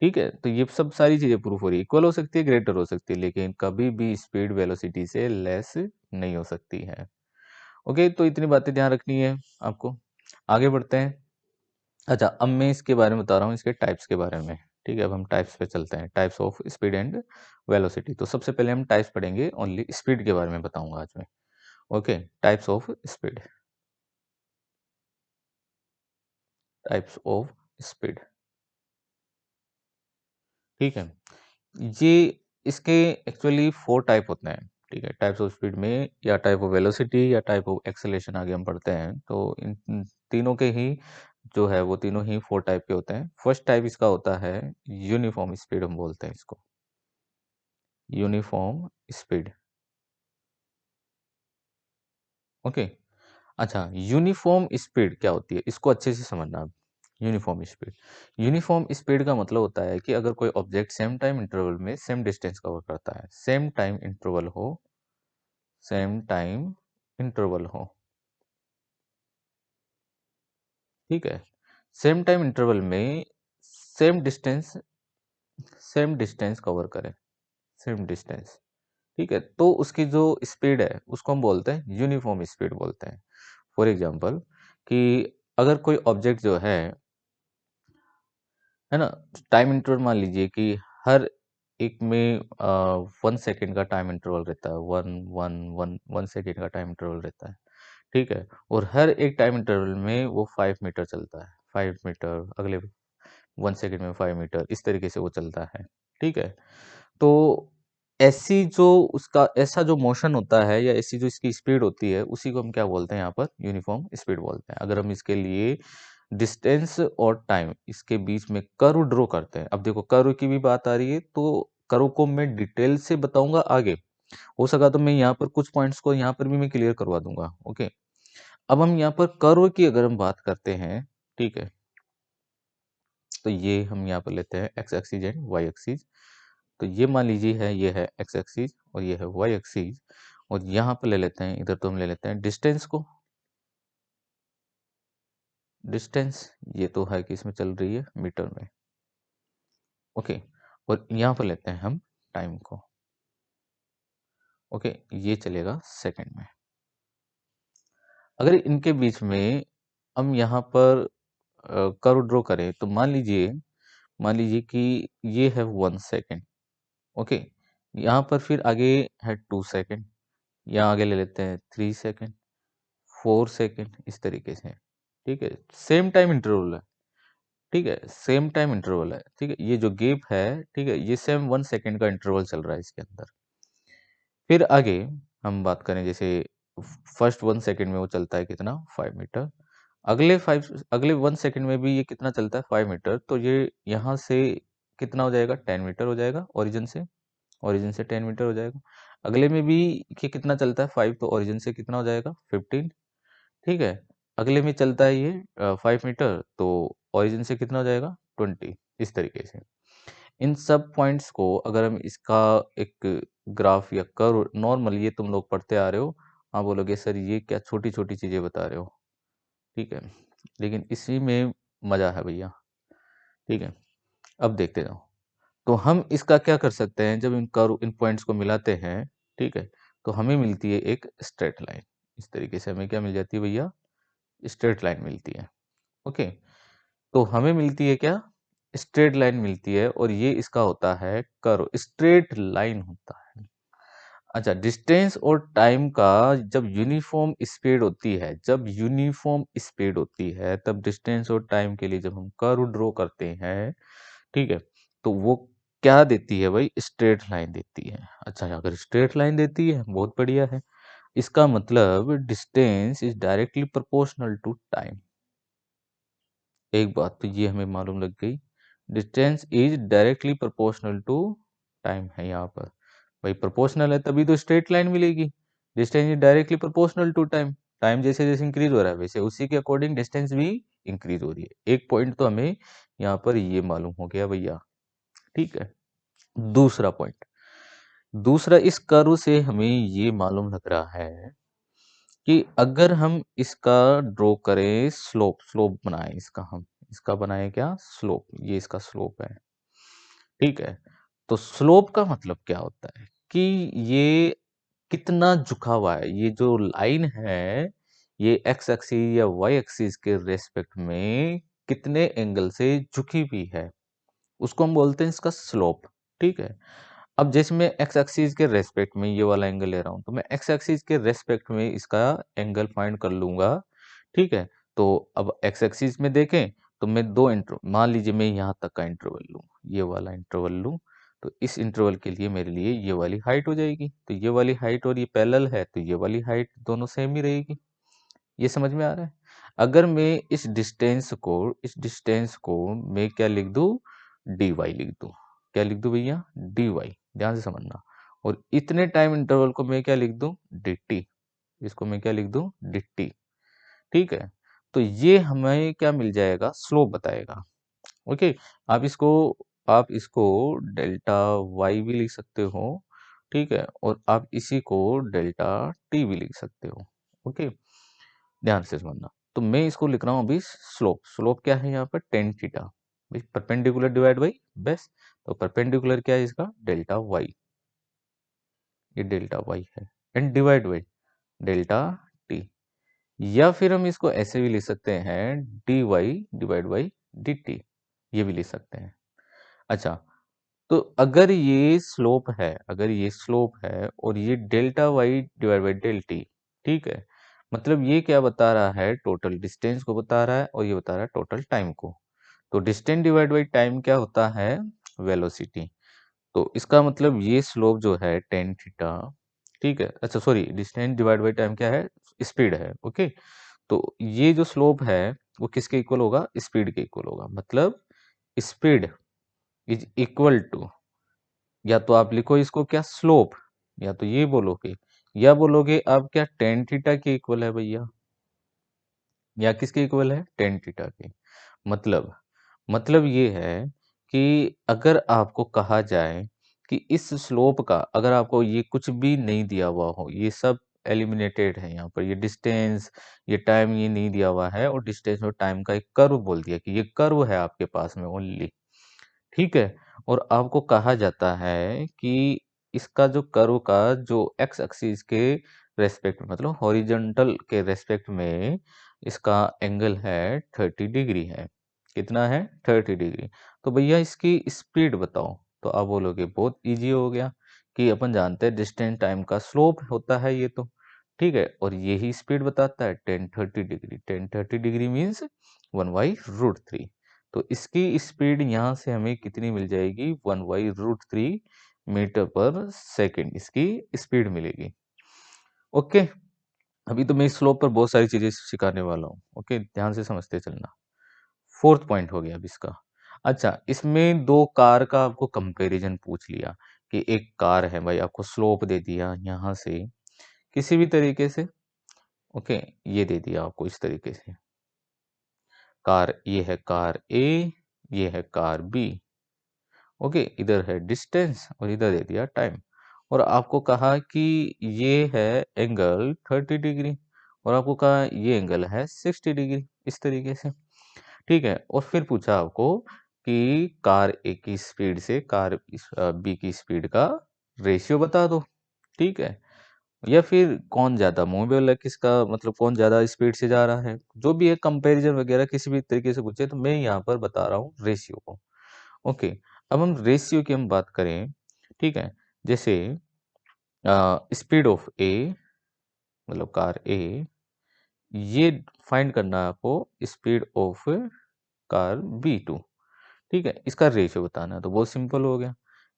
ठीक है, तो ये सब सारी चीजें प्रूफ हो रही है। इक्वल हो सकती है, ग्रेटर हो सकती है, लेकिन कभी भी स्पीड वेलोसिटी से लेस नहीं हो सकती है। ओके, तो इतनी बातें ध्यान रखनी है आपको। आगे बढ़ते हैं। अच्छा, अब मैं इसके बारे में बता रहा हूँ, इसके टाइप्स के बारे में। ठीक है, अब हम टाइप्स पे चलते हैं। Types of speed and velocity. तो सबसे पहले हम टाइप्स पढ़ेंगे, ओनली स्पीड के बारे में बताऊंगा आज मैं। Okay, types of speed. Types of speed. ठीक है, ये इसके एक्चुअली 4 टाइप होते हैं। ठीक है, टाइप्स ऑफ स्पीड में, या टाइप ऑफ वेलोसिटी या टाइप ऑफ एक्सेलेरेशन आगे हम पढ़ते हैं। तो इन तीनों के ही जो है वो तीनों ही 4 टाइप के होते हैं। फर्स्ट टाइप इसका होता है यूनिफॉर्म स्पीड, हम बोलते हैं इसको यूनिफॉर्म स्पीड। ओके, अच्छा, यूनिफॉर्म स्पीड क्या होती है इसको अच्छे से समझना आप। यूनिफॉर्म स्पीड, यूनिफॉर्म स्पीड का मतलब होता है कि अगर कोई ऑब्जेक्ट सेम टाइम इंटरवल में सेम डिस्टेंस कवर करता है, सेम टाइम इंटरवल हो, सेम टाइम इंटरवल हो। ठीक है, सेम टाइम इंटरवल में same distance, same distance cover करे, सेम डिस्टेंस। ठीक है, तो उसकी जो स्पीड है उसको हम बोलते हैं यूनिफॉर्म स्पीड बोलते हैं। फॉर एग्जांपल, कि अगर कोई ऑब्जेक्ट जो है ना, टाइम इंटरवल मान लीजिए कि हर एक में 1 सेकेंड का टाइम इंटरवल रहता है। 1 1 1 1 सेकेंड का टाइम इंटरवल रहता है। ठीक है, और हर एक टाइम इंटरवल में वो 5 मीटर चलता है, 5 मीटर, अगले 1 सेकंड में 5 मीटर, इस तरीके से वो चलता है, ठीक है। तो ऐसी जो उसका ऐसा जो मोशन होता है या ऐसी जो इसकी स्पीड होती है, उसी को हम क्या बोलते हैं यहाँ पर? यूनिफॉर्म स्पीड बोलते हैं। अगर हम इसके लिए डिस्टेंस और टाइम इसके बीच में कर्व ड्रॉ करते हैं, अब देखो कर्व की भी बात आ रही है, तो कर्व को मैं डिटेल से बताऊंगा आगे। हो सका तो मैं यहाँ पर कुछ पॉइंट्स को यहाँ पर भी मैं क्लियर करवा दूंगा, ओके। अब हम यहाँ पर कर्व की अगर हम बात करते हैं, ठीक है, तो ये हम यहाँ पर लेते हैं X axis and Y axis. तो ये मान लीजिए है, ये है एक्स एक्सिस और ये है वाई एक्सिस, और यहाँ पर ले लेते हैं, इधर तो हम ले लेते हैं डिस्टेंस को, डिस्टेंस ये तो है कि इसमें चल रही है मीटर में, ओके। और यहाँ पर लेते हैं हम टाइम को, ओके, ये चलेगा सेकंड में। अगर इनके बीच में हम यहाँ पर कर्व ड्रॉ करें, तो मान लीजिए कि ये है 1 सेकंड, ओके। यहाँ पर फिर आगे है 2 सेकंड, यहाँ आगे ले लेते हैं 3 सेकंड, 4 सेकंड, इस तरीके से, ठीक है। सेम टाइम इंटरवल है, ठीक है, सेम टाइम इंटरवल है, ठीक है। ये जो गैप है, ठीक है, ये सेम 1 सेकंड का इंटरवल चल रहा है इसके अंदर। फिर आगे हम बात करें, जैसे फर्स्ट 1 सेकंड में वो चलता है कितना? 5 मीटर। अगले 1 सेकंड में भी ये कितना चलता है? 5 मीटर। तो ये यहाँ से कितना हो जाएगा? 10 मीटर हो जाएगा, ओरिजिन से 10 मीटर हो जाएगा। अगले में भी ये कितना चलता है? 5, तो ओरिजिन से कितना हो जाएगा? 15, ठीक है। अगले में चलता है ये 5 मीटर, तो ओरिजिन से कितना हो जाएगा? 20, इस तरीके से। इन सब पॉइंट्स को अगर हम इसका एक ग्राफ या कर्व, नॉर्मल ये तुम लोग पढ़ते आ रहे हो, हाँ बोलोगे सर ये क्या छोटी छोटी चीजें बता रहे हो, ठीक है, लेकिन इसी में मजा है भैया, ठीक है। अब देखते जाओ, तो हम इसका क्या कर सकते हैं, जब इन कर्व इन पॉइंट्स को मिलाते हैं, ठीक है, तो हमें मिलती है एक स्ट्रेट लाइन। इस तरीके से हमें क्या मिल जाती है भैया? स्ट्रेट लाइन मिलती है, ओके। तो हमें मिलती है क्या? स्ट्रेट लाइन मिलती है, और ये इसका होता है कर्व, स्ट्रेट लाइन होता है। अच्छा, डिस्टेंस और टाइम का जब यूनिफॉर्म स्पीड होती है, तब डिस्टेंस और टाइम के लिए जब हम कर्व ड्रॉ करते हैं, ठीक है, तो वो क्या देती है भाई? स्ट्रेट लाइन देती है। अच्छा, अगर स्ट्रेट लाइन देती है, बहुत बढ़िया है। इसका मतलब distance is directly proportional to time. एक बात तो ये हमें मालूम लग गई, distance is directly proportional to time है यहाँ पर। भाई प्रोपोर्शनल है तभी तो स्ट्रेट लाइन मिलेगी। Distance is directly proportional to time, time जैसे जैसे इंक्रीज हो रहा है वैसे उसी के अकॉर्डिंग डिस्टेंस भी इंक्रीज हो रही है। एक पॉइंट तो हमें यहाँ पर ये मालूम हो गया भैया, ठीक है। दूसरा पॉइंट, दूसरा, इस कर्व से हमें ये मालूम लग रहा है कि अगर हम इसका ड्रॉ करें, स्लोप स्लोप बनाए इसका, हम इसका बनाए क्या? स्लोप, ये इसका स्लोप है, ठीक है। तो स्लोप का मतलब क्या होता है कि ये कितना झुका हुआ है, ये जो लाइन है, ये एक्स एक्सिस या वाई एक्सिस के रेस्पेक्ट में कितने एंगल से झुकी हुई है, उसको हम बोलते हैं इसका स्लोप, ठीक है। अब जैसे मैं एक्स एक्सिस के रेस्पेक्ट में ये वाला एंगल ले रहा हूं, तो मैं एक्स एक्सिस के रेस्पेक्ट में इसका एंगल फाइंड कर लूंगा, ठीक है। तो अब एक्स एक्सिस में देखें, तो मैं दो इंटरवल, मान लीजिए मैं यहाँ तक का इंटरवल लूँ, ये वाला इंटरवल लूँ, तो इस इंटरवल के लिए मेरे लिए ये वाली हाइट हो जाएगी। तो ये वाली हाइट और ये पैरेलल है, तो ये वाली हाइट दोनों सेम ही रहेगी। ये समझ में आ रहा है? अगर मैं इस डिस्टेंस को मैं क्या लिख दूं? dy लिख दूं। क्या लिख दूं भैया? dy, ध्यान से समझना। और इतने टाइम इंटरवल को मैं क्या लिख दूं? dt। इसको मैं क्या लिख दूं? dt, ठीक है। तो ये हमें क्या मिल जाएगा? स्लोप बताएगा, ओके। आप इसको डेल्टा वाई भी लिख सकते हो, ठीक है, और आप इसी को डेल्टा टी भी लिख सकते हो, ओके। ध्यान से समझना। तो मैं इसको लिख रहा हूँ अभी स्लोप। स्लोप क्या है यहाँ पर? Tan theta. Perpendicular divide by base, तो परपेंडिकुलर क्या है इसका? डेल्टा वाई, ये डेल्टा वाई है, and divide by delta T. या फिर हम इसको ऐसे भी लिख सकते हैं, D Y divide by D T, ये भी लिख सकते हैं। अच्छा, तो अगर ये स्लोप है और ये delta Y divide by del T, ठीक है, मतलब ये क्या बता रहा है, टोटल डिस्टेंस को बता रहा है और ये बता रहा है टोटल टाइम को। तो डिस्टेंस डिवाइड बाई टाइम क्या होता है, वेलोसिटी। तो इसका मतलब ये स्लोप जो है टेन थीटा, ठीक है, अच्छा sorry, distance divide by time क्या है, स्पीड है, ओके। तो ये जो स्लोप है वो किसके इक्वल होगा, स्पीड के इक्वल होगा। मतलब स्पीड इज इक्वल टू, या तो आप लिखो इसको क्या, स्लोप, या तो ये बोलोगे, या बोलोगे आप क्या, टेन थीटा के इक्वल है भैया, या किसके इक्वल है, टेन थीटा के। मतलब ये है कि अगर आपको कहा जाए कि इस स्लोप का, अगर आपको ये कुछ भी नहीं दिया हुआ हो, ये सब एलिमिनेटेड है यहाँ पर, ये डिस्टेंस, ये टाइम, ये नहीं दिया हुआ है, और डिस्टेंस और टाइम का एक कर्व बोल दिया कि ये कर्व है आपके पास में ओनली, ठीक है। और आपको कहा जाता है कि इसका जो कर्व का जो एक्स एक्सिस के रेस्पेक्ट में, मतलब हॉरिजॉन्टल के रेस्पेक्ट में इसका एंगल है 30 डिग्री है। कितना है, 30 डिग्री। तो भैया इसकी स्पीड बताओ। तो आप बोलोगे बहुत इजी हो गया, कि अपन जानते हैं डिस्टेंस टाइम का स्लोप होता है ये, तो ठीक है, और यही स्पीड बताता है 1030 डिग्री। 1030 degree means 1/√3। तो इसकी स्पीड यहाँ से हमें कितनी मिल जाएगी, 1/√3 मीटर पर सेकेंड इसकी स्पीड मिलेगी। ओके, अभी तो मैं इस स्लोप पर बहुत सारी चीजें सिखाने वाला हूँ, ओके, ध्यान से समझते चलना। फोर्थ पॉइंट हो गया अब इसका। अच्छा, इसमें दो कार का आपको कंपैरिजन पूछ लिया, कि एक कार है भाई, आपको स्लोप दे दिया यहाँ से किसी भी तरीके से, ओके, ये दे दिया आपको इस तरीके से, कार, ये है कार ए, ये है कार बी, ओके, इधर है डिस्टेंस और इधर दे दिया टाइम, और आपको कहा कि ये है एंगल 30 डिग्री, और आपको कहा ये एंगल है 60 डिग्री, इस तरीके से, ठीक है। और फिर पूछा आपको कि कार ए की स्पीड से कार बी की स्पीड का रेशियो बता दो, ठीक है, या फिर कौन ज्यादा मूवेबल है, किसका मतलब कौन ज्यादा स्पीड से जा रहा है, जो भी है कंपैरिजन वगैरह किसी भी तरीके से पूछे, तो मैं यहाँ पर बता रहा हूँ रेशियो को, ओके। अब हम रेशियो की हम बात करें, ठीक है, जैसे स्पीड ऑफ ए, मतलब कार ए, ये फाइंड करना है आपको speed of car B two, ठीक है, इसका रेशियो बताना है, तो बहुत सिंपल हो गया।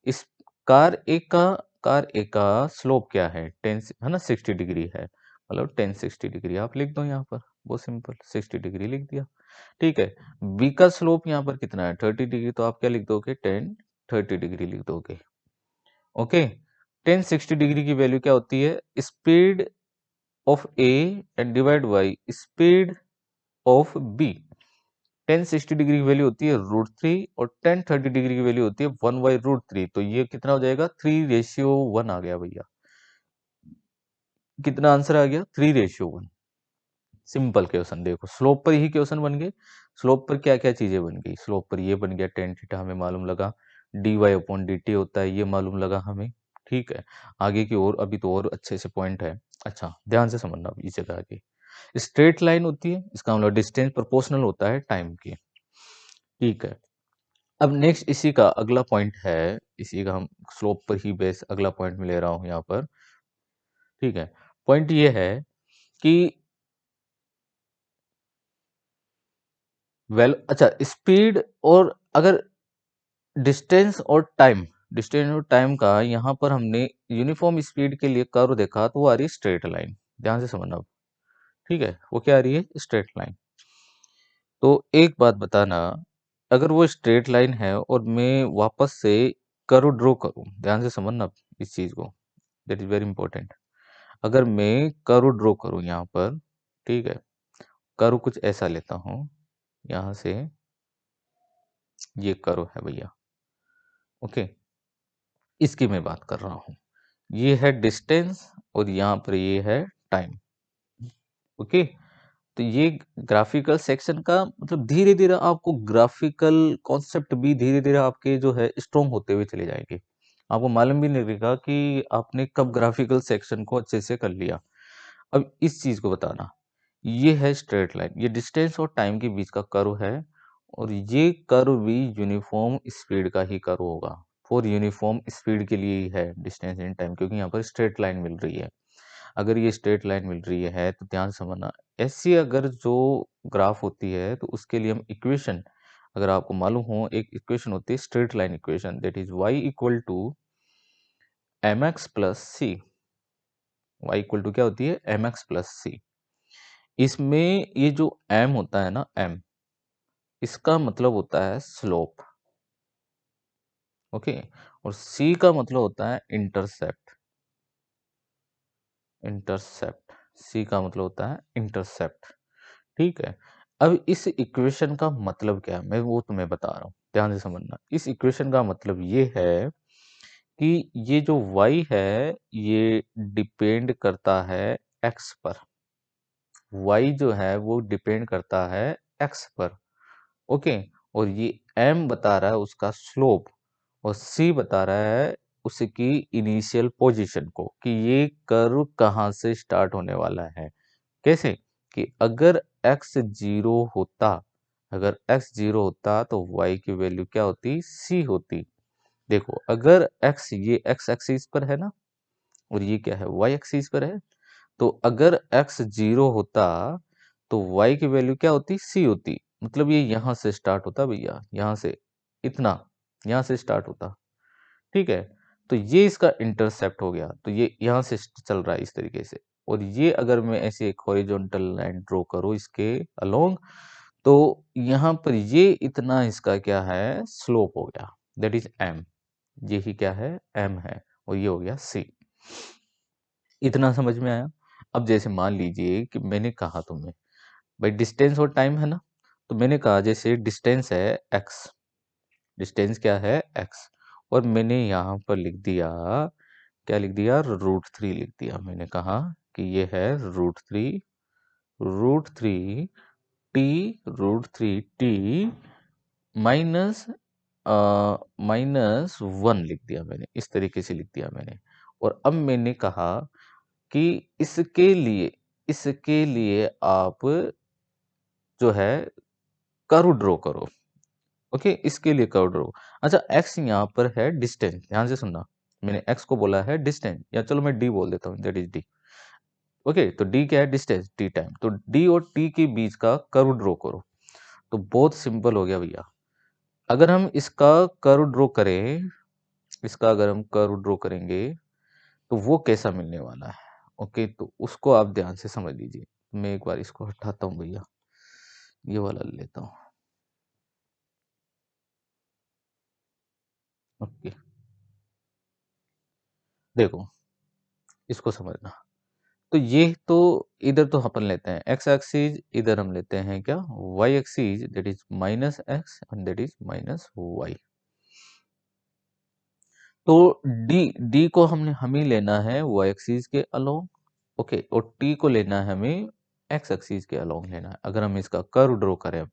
इस कार ए का कार ए का स्लोप क्या है, 10 है ना, 60 डिग्री है, मतलब 1060 डिग्री आप लिख दो यहाँ पर, बहुत सिंपल, 60 डिग्री लिख दिया, ठीक है। बी का स्लोप यहाँ पर कितना है, 30 डिग्री, तो आप क्या लिख दोगे, 1030 डिग्री लिख दोगे, ओके। 1060 डिग्री की वैल्यू क्या होती है, speed of A and divide by speed of B. 1060 degree की वैल्यू होती है √3 और 1030 डिग्री की वैल्यू होती है 1/√3। तो ये कितना हो जाएगा, 3:1 आ गया भैया। कितना आंसर आ गया, 3:1। सिंपल क्वेश्चन, देखो स्लोप पर ही क्वेश्चन बन गए। स्लोप पर क्या क्या चीजें बन गई, स्लोप पर ये बन गया टेन थीटा हमें मालूम लगा, dy/dt होता है ये मालूम लगा हमें, ठीक है। आगे की ओर अभी तो और अच्छे से पॉइंट है। अच्छा ध्यान से समझना इस जगह आगे, स्ट्रेट लाइन होती है, इसका मतलब डिस्टेंस प्रोपोर्शनल होता है टाइम की, ठीक है। अब नेक्स्ट इसी का अगला पॉइंट है, इसी का हम स्लोप पर ही बेस अगला पॉइंट में ले रहा हूं यहाँ पर, ठीक है। पॉइंट ये है कि अच्छा, स्पीड और अगर डिस्टेंस और टाइम का यहाँ पर हमने यूनिफॉर्म स्पीड के लिए कर्व देखा, तो वो आ रही है स्ट्रेट लाइन, ध्यान से समझना अब, ठीक है, वो क्या आ रही है, स्ट्रेट लाइन। तो एक बात बताना, अगर वो स्ट्रेट लाइन है और मैं वापस से कर्व ड्रॉ करूं, ध्यान से समझना इस चीज को, दैट इज वेरी इंपॉर्टेंट। अगर मैं कर्व ड्रॉ करूं यहाँ पर, ठीक है, कर्व कुछ ऐसा लेता हूं, यहाँ से ये कर्व है भैया, ओके, इसकी मैं बात कर रहा हूँ, ये है डिस्टेंस और यहाँ पर ये है टाइम, ओके। तो ये ग्राफिकल सेक्शन का मतलब धीरे धीरे आपको ग्राफिकल कॉन्सेप्ट भी धीरे धीरे आपके जो है स्ट्रॉन्ग होते हुए चले जाएंगे, आपको मालूम भी नहीं लगेगा कि आपने कब ग्राफिकल सेक्शन को अच्छे से कर लिया। अब इस चीज को बताना, ये है स्ट्रेट लाइन, ये डिस्टेंस और टाइम के बीच का कर्व है, और ये कर्व भी यूनिफॉर्म स्पीड का ही कर्व होगा, फॉर यूनिफॉर्म स्पीड के लिए ही है डिस्टेंस एंड टाइम, क्योंकि यहाँ पर स्ट्रेट लाइन मिल रही है। अगर ये स्ट्रेट लाइन मिल रही है तो ध्यान से समझना, ऐसी अगर जो ग्राफ होती है तो उसके लिए हम इक्वेशन, अगर आपको मालूम हो, एक इक्वेशन होती है straight line equation, that is y equal to M X plus C. Y equal to क्या होती है, एम एक्स प्लस सी। इसमें ये जो m होता है ना, m, इसका मतलब होता है स्लोप, ओके, और c का मतलब होता है इंटरसेप्ट। इंटरसेप्ट, c का मतलब होता है इंटरसेप्ट, ठीक है। अब इस इक्वेशन का मतलब क्या है, मैं वो तुम्हें बता रहा हूँ, ध्यान से समझना। इस इक्वेशन का मतलब ये है कि ये जो y है ये डिपेंड करता है x पर। y जो है वो डिपेंड करता है x पर, ओके। और ये m बता रहा है उसका स्लोप, और c बता रहा है उसकी इनिशियल पोजीशन को, कि ये कर्व कहाँ से स्टार्ट होने वाला है। कैसे कि अगर x जीरो होता, अगर x जीरो होता तो y की वैल्यू क्या होती, c होती। देखो अगर x, ये x एक्सिस पर है ना, और ये क्या है, y एक्सिस पर है, तो अगर x जीरो होता तो y की वैल्यू क्या होती, c होती। मतलब ये यहां से स्टार्ट होता भैया, यहां से, इतना, यहां से स्टार्ट होता, ठीक है। तो ये इसका इंटरसेप्ट हो गया, तो ये यहां से चल रहा है इस तरीके से। और ये अगर मैं ऐसे एक हॉरिजॉन्टल लाइन ड्रॉ करूं इसके अलोंग, तो यहाँ पर ये इतना इसका क्या है, स्लोप हो गया, दैट इज m। यही क्या है, m है, और ये हो गया c। इतना समझ में आया। अब जैसे मान लीजिए कि मैंने कहा तुम्हें भाई डिस्टेंस और टाइम है ना, तो मैंने कहा जैसे डिस्टेंस है x, डिस्टेंस क्या है x, और मैंने यहाँ पर लिख दिया, क्या लिख दिया, √3 लिख दिया। मैंने कहा कि ये है √3, √3 t, √3 t माइनस -1 लिख दिया मैंने, इस तरीके से लिख दिया मैंने। और अब मैंने कहा कि इसके लिए आप जो है कर्व ड्रॉ करो, ओके, इसके लिए कर्व ड्रॉ। अच्छा x यहाँ पर है डिस्टेंस, ध्यान से सुनना, मैंने x को बोला है डिस्टेंस, या चलो मैं d बोल देता हूँ, दैट इज d, ओके। तो d क्या है, डिस्टेंस, t टाइम, तो d और t के बीच का कर्व ड्रॉ करो। तो बहुत सिंपल हो गया भैया। अगर हम इसका कर्व ड्रॉ करें, इसका अगर हम कर्व ड्रॉ करेंगे तो वो कैसा मिलने वाला है, ओके, तो उसको आप ध्यान से समझ लीजिए। मैं एक बार इसको हटाता हूँ भैया, ये वाला ले लेता हूँ, ओके। देखो इसको समझना, तो ये तो इधर तो अपन लेते हैं x एक्सिस, इधर हम लेते हैं क्या, y axis, that is -x and that is -y। तो d को हमें लेना है y एक्सिस के अलोंग, ओके, और t को लेना है हमें x एक्सिस के अलोंग लेना है। अगर हम इसका कर्व ड्रॉ करें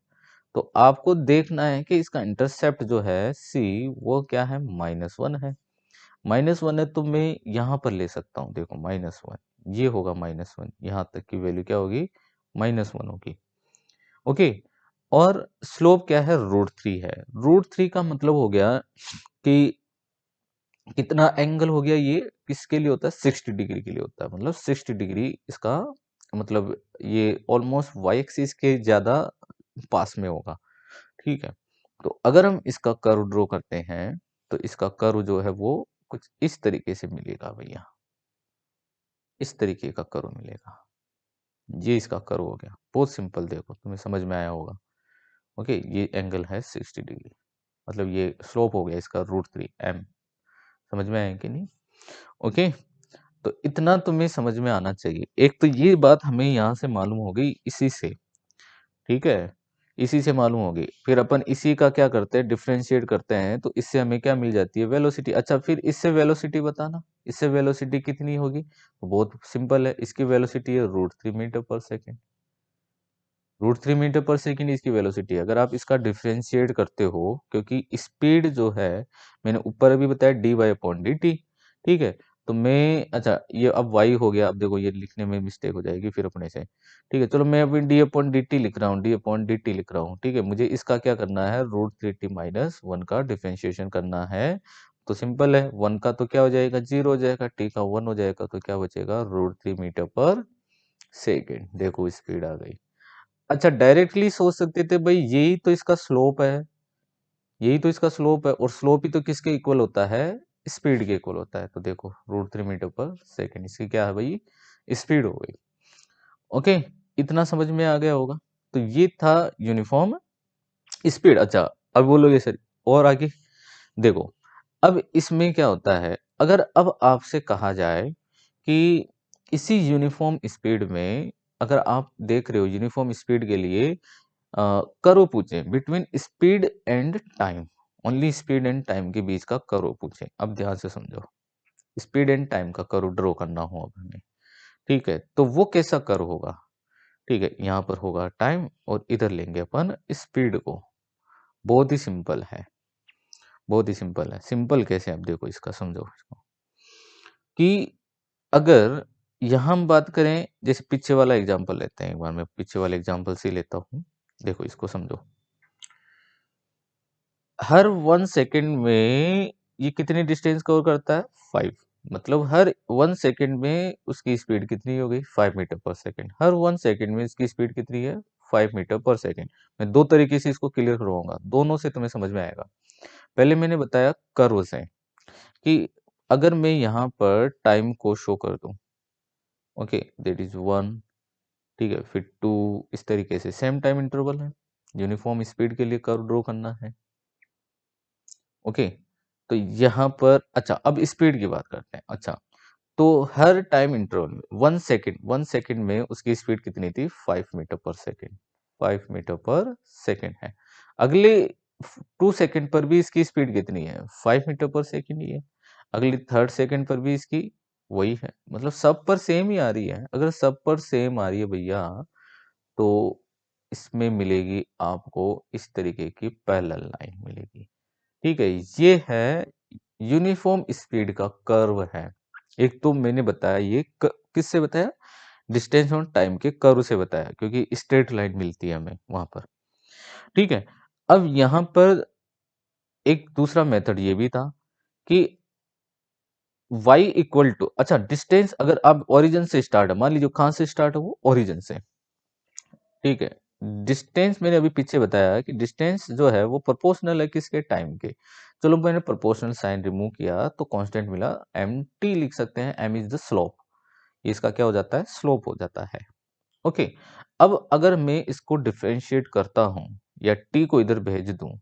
तो आपको देखना है कि इसका इंटरसेप्ट जो है c, वो क्या है, -1 है। -1 है तो मैं यहाँ पर ले सकता हूँ, देखो -1, ये होगा -1, यहाँ तक की वैल्यू क्या होगी, -1 होगी, ओके। और स्लोप क्या है, √3 है। √3 का मतलब हो गया कि कितना एंगल हो गया, ये किसके लिए होता है, 60 डिग्री के लिए होता है, मतलब 60 डिग्री इसका मतलब, ये ऑलमोस्ट वाई एक्सिस के ज्यादा पास में होगा, ठीक है। तो अगर हम इसका कर्व ड्रॉ करते हैं तो इसका कर्व जो है वो कुछ इस तरीके से मिलेगा भैया, इस तरीके का कर्व मिलेगा। ये इसका कर्व हो गया, बहुत सिंपल, देखो तुम्हें समझ में आया होगा, ओके। ये एंगल है 60 डिग्री, मतलब ये स्लोप हो गया इसका √3 m। समझ में आया कि नहीं, ओके। तो इतना तुम्हें समझ में आना चाहिए। एक तो ये बात हमें यहाँ से मालूम हो गई, इसी से, ठीक है, इसी से मालूम हो गई। फिर अपन इसी का क्या करते हैं, डिफरेंशिएट करते हैं, तो इससे हमें क्या मिल जाती है, वेलोसिटी। अच्छा फिर इससे वेलोसिटी बताना, इससे वेलोसिटी कितनी होगी, तो बहुत सिंपल है, इसकी वेलोसिटी है √3 मीटर पर सेकेंड, √3 मीटर पर सेकेंड इसकी वेलोसिटी है। अगर आप इसका डिफरेंशिएट करते हो, क्योंकि स्पीड जो है, मैंने ऊपर अभी बताया dy/dt, ठीक है। तो मैं, अच्छा ये अब y हो गया, अब देखो ये लिखने में मिस्टेक हो जाएगी फिर अपने से, ठीक है। चलो मैं अभी d/dt लिख रहा हूँ, d/dt लिख रहा हूँ, ठीक है। मुझे इसका क्या करना है, √3t - 1 का डिफरेंशिएशन करना है तो सिंपल है, 1 का तो क्या हो जाएगा, 0 हो जाएगा, t का 1 हो जाएगा, तो क्या बचेगा, √3 मीटर पर सेकेंड। देखो स्पीड आ गई। अच्छा, डायरेक्टली सोच सकते थे भाई यही तो इसका स्लोप है, यही तो इसका स्लोप है, और स्लोप ही तो किसके इक्वल होता है, स्पीड के इक्वल होता है। तो देखो √3 मीटर पर सेकेंड, इसकी क्या है भाई, स्पीड हो गई। ओके, इतना समझ में आ गया होगा। तो ये था यूनिफॉर्म स्पीड। अच्छा, अब बोलोगे सर और आगे देखो, अब इसमें क्या होता है, अगर अब आपसे कहा जाए कि इसी यूनिफॉर्म स्पीड में, अगर आप देख रहे हो यूनिफॉर्म स्पीड के लिए कर्व पूछे between speed and time, only speed and time के बीच का कर्व पूछे। अब ध्यान से समझो, स्पीड एंड टाइम का कर्व ड्रॉ करना हो अब हमें, ठीक है, तो वो कैसा कर्व होगा, ठीक है, यहाँ पर होगा टाइम और इधर लेंगे अपन स्पीड को। बहुत ही सिंपल है, बहुत ही सिंपल है। सिंपल कैसे, अब देखो इसका समझो इसको, कि अगर यहाँ हम बात करें, जैसे पीछे वाला एग्जांपल लेते हैं, एक बार मैं पीछे वाले एग्जांपल से लेता हूँ। देखो इसको समझो, हर 1 सेकंड में ये कितनी डिस्टेंस कवर करता है, 5। मतलब हर 1 सेकंड में उसकी स्पीड कितनी हो गई, 5 मीटर पर सेकंड। हर 1 सेकंड में इसकी स्पीड कितनी है, 5 मीटर पर सेकंड। मैं दो तरीके से इसको क्लियर करवाऊंगा, दोनों से तुम्हें समझ में आएगा। पहले मैंने बताया कर्व से, कि अगर मैं यहाँ पर टाइम को शो कर दूं, ओके, दैट इज 1, ठीक है, फिर 2, इस तरीके से सेम टाइम इंटरवल है, यूनिफॉर्म स्पीड के लिए कर्व ड्रॉ करना है। ओके, तो यहाँ पर अच्छा, अब स्पीड की बात करते हैं। अच्छा, तो हर टाइम इंटरवल में 1 सेकंड में उसकी स्पीड कितनी थी, 5 मीटर पर सेकंड, 5 मीटर पर सेकंड है। अगले 2 सेकंड पर भी इसकी स्पीड कितनी है, 5 मीटर पर सेकंड ही है। अगली 3rd सेकंड पर भी इसकी वही है, मतलब सब पर सेम ही आ रही है। अगर सब पर सेम आ रही है भैया, तो इसमें मिलेगी आपको इस तरीके की पैरेलल लाइन मिलेगी, ठीक है। ये है यूनिफॉर्म स्पीड का कर्व है। एक तो मैंने बताया ये किससे बताया, डिस्टेंस और टाइम के कर्व से बताया, क्योंकि स्ट्रेट लाइन मिलती है हमें वहां पर, ठीक है। अब यहां पर एक दूसरा मेथड ये भी था कि y इक्वल टू, अच्छा डिस्टेंस, अगर आप ओरिजिन से स्टार्ट है, मान लीजिए कहां से स्टार्ट है, वो ओरिजिन से, ठीक है। डिस्टेंस मैंने अभी पीछे बताया कि डिस्टेंस जो है वो प्रोपोर्शनल है किसके, टाइम के। चलो मैंने प्रोपोर्शनल साइन रिमूव किया तो कांस्टेंट मिला, एम टी लिख सकते हैं, एम इज द स्लोप, इसका क्या हो जाता है, स्लोप हो जाता है। ओके, अब अगर मैं इसको डिफरेंशिएट करता हूं या टी को इधर भेज दूं,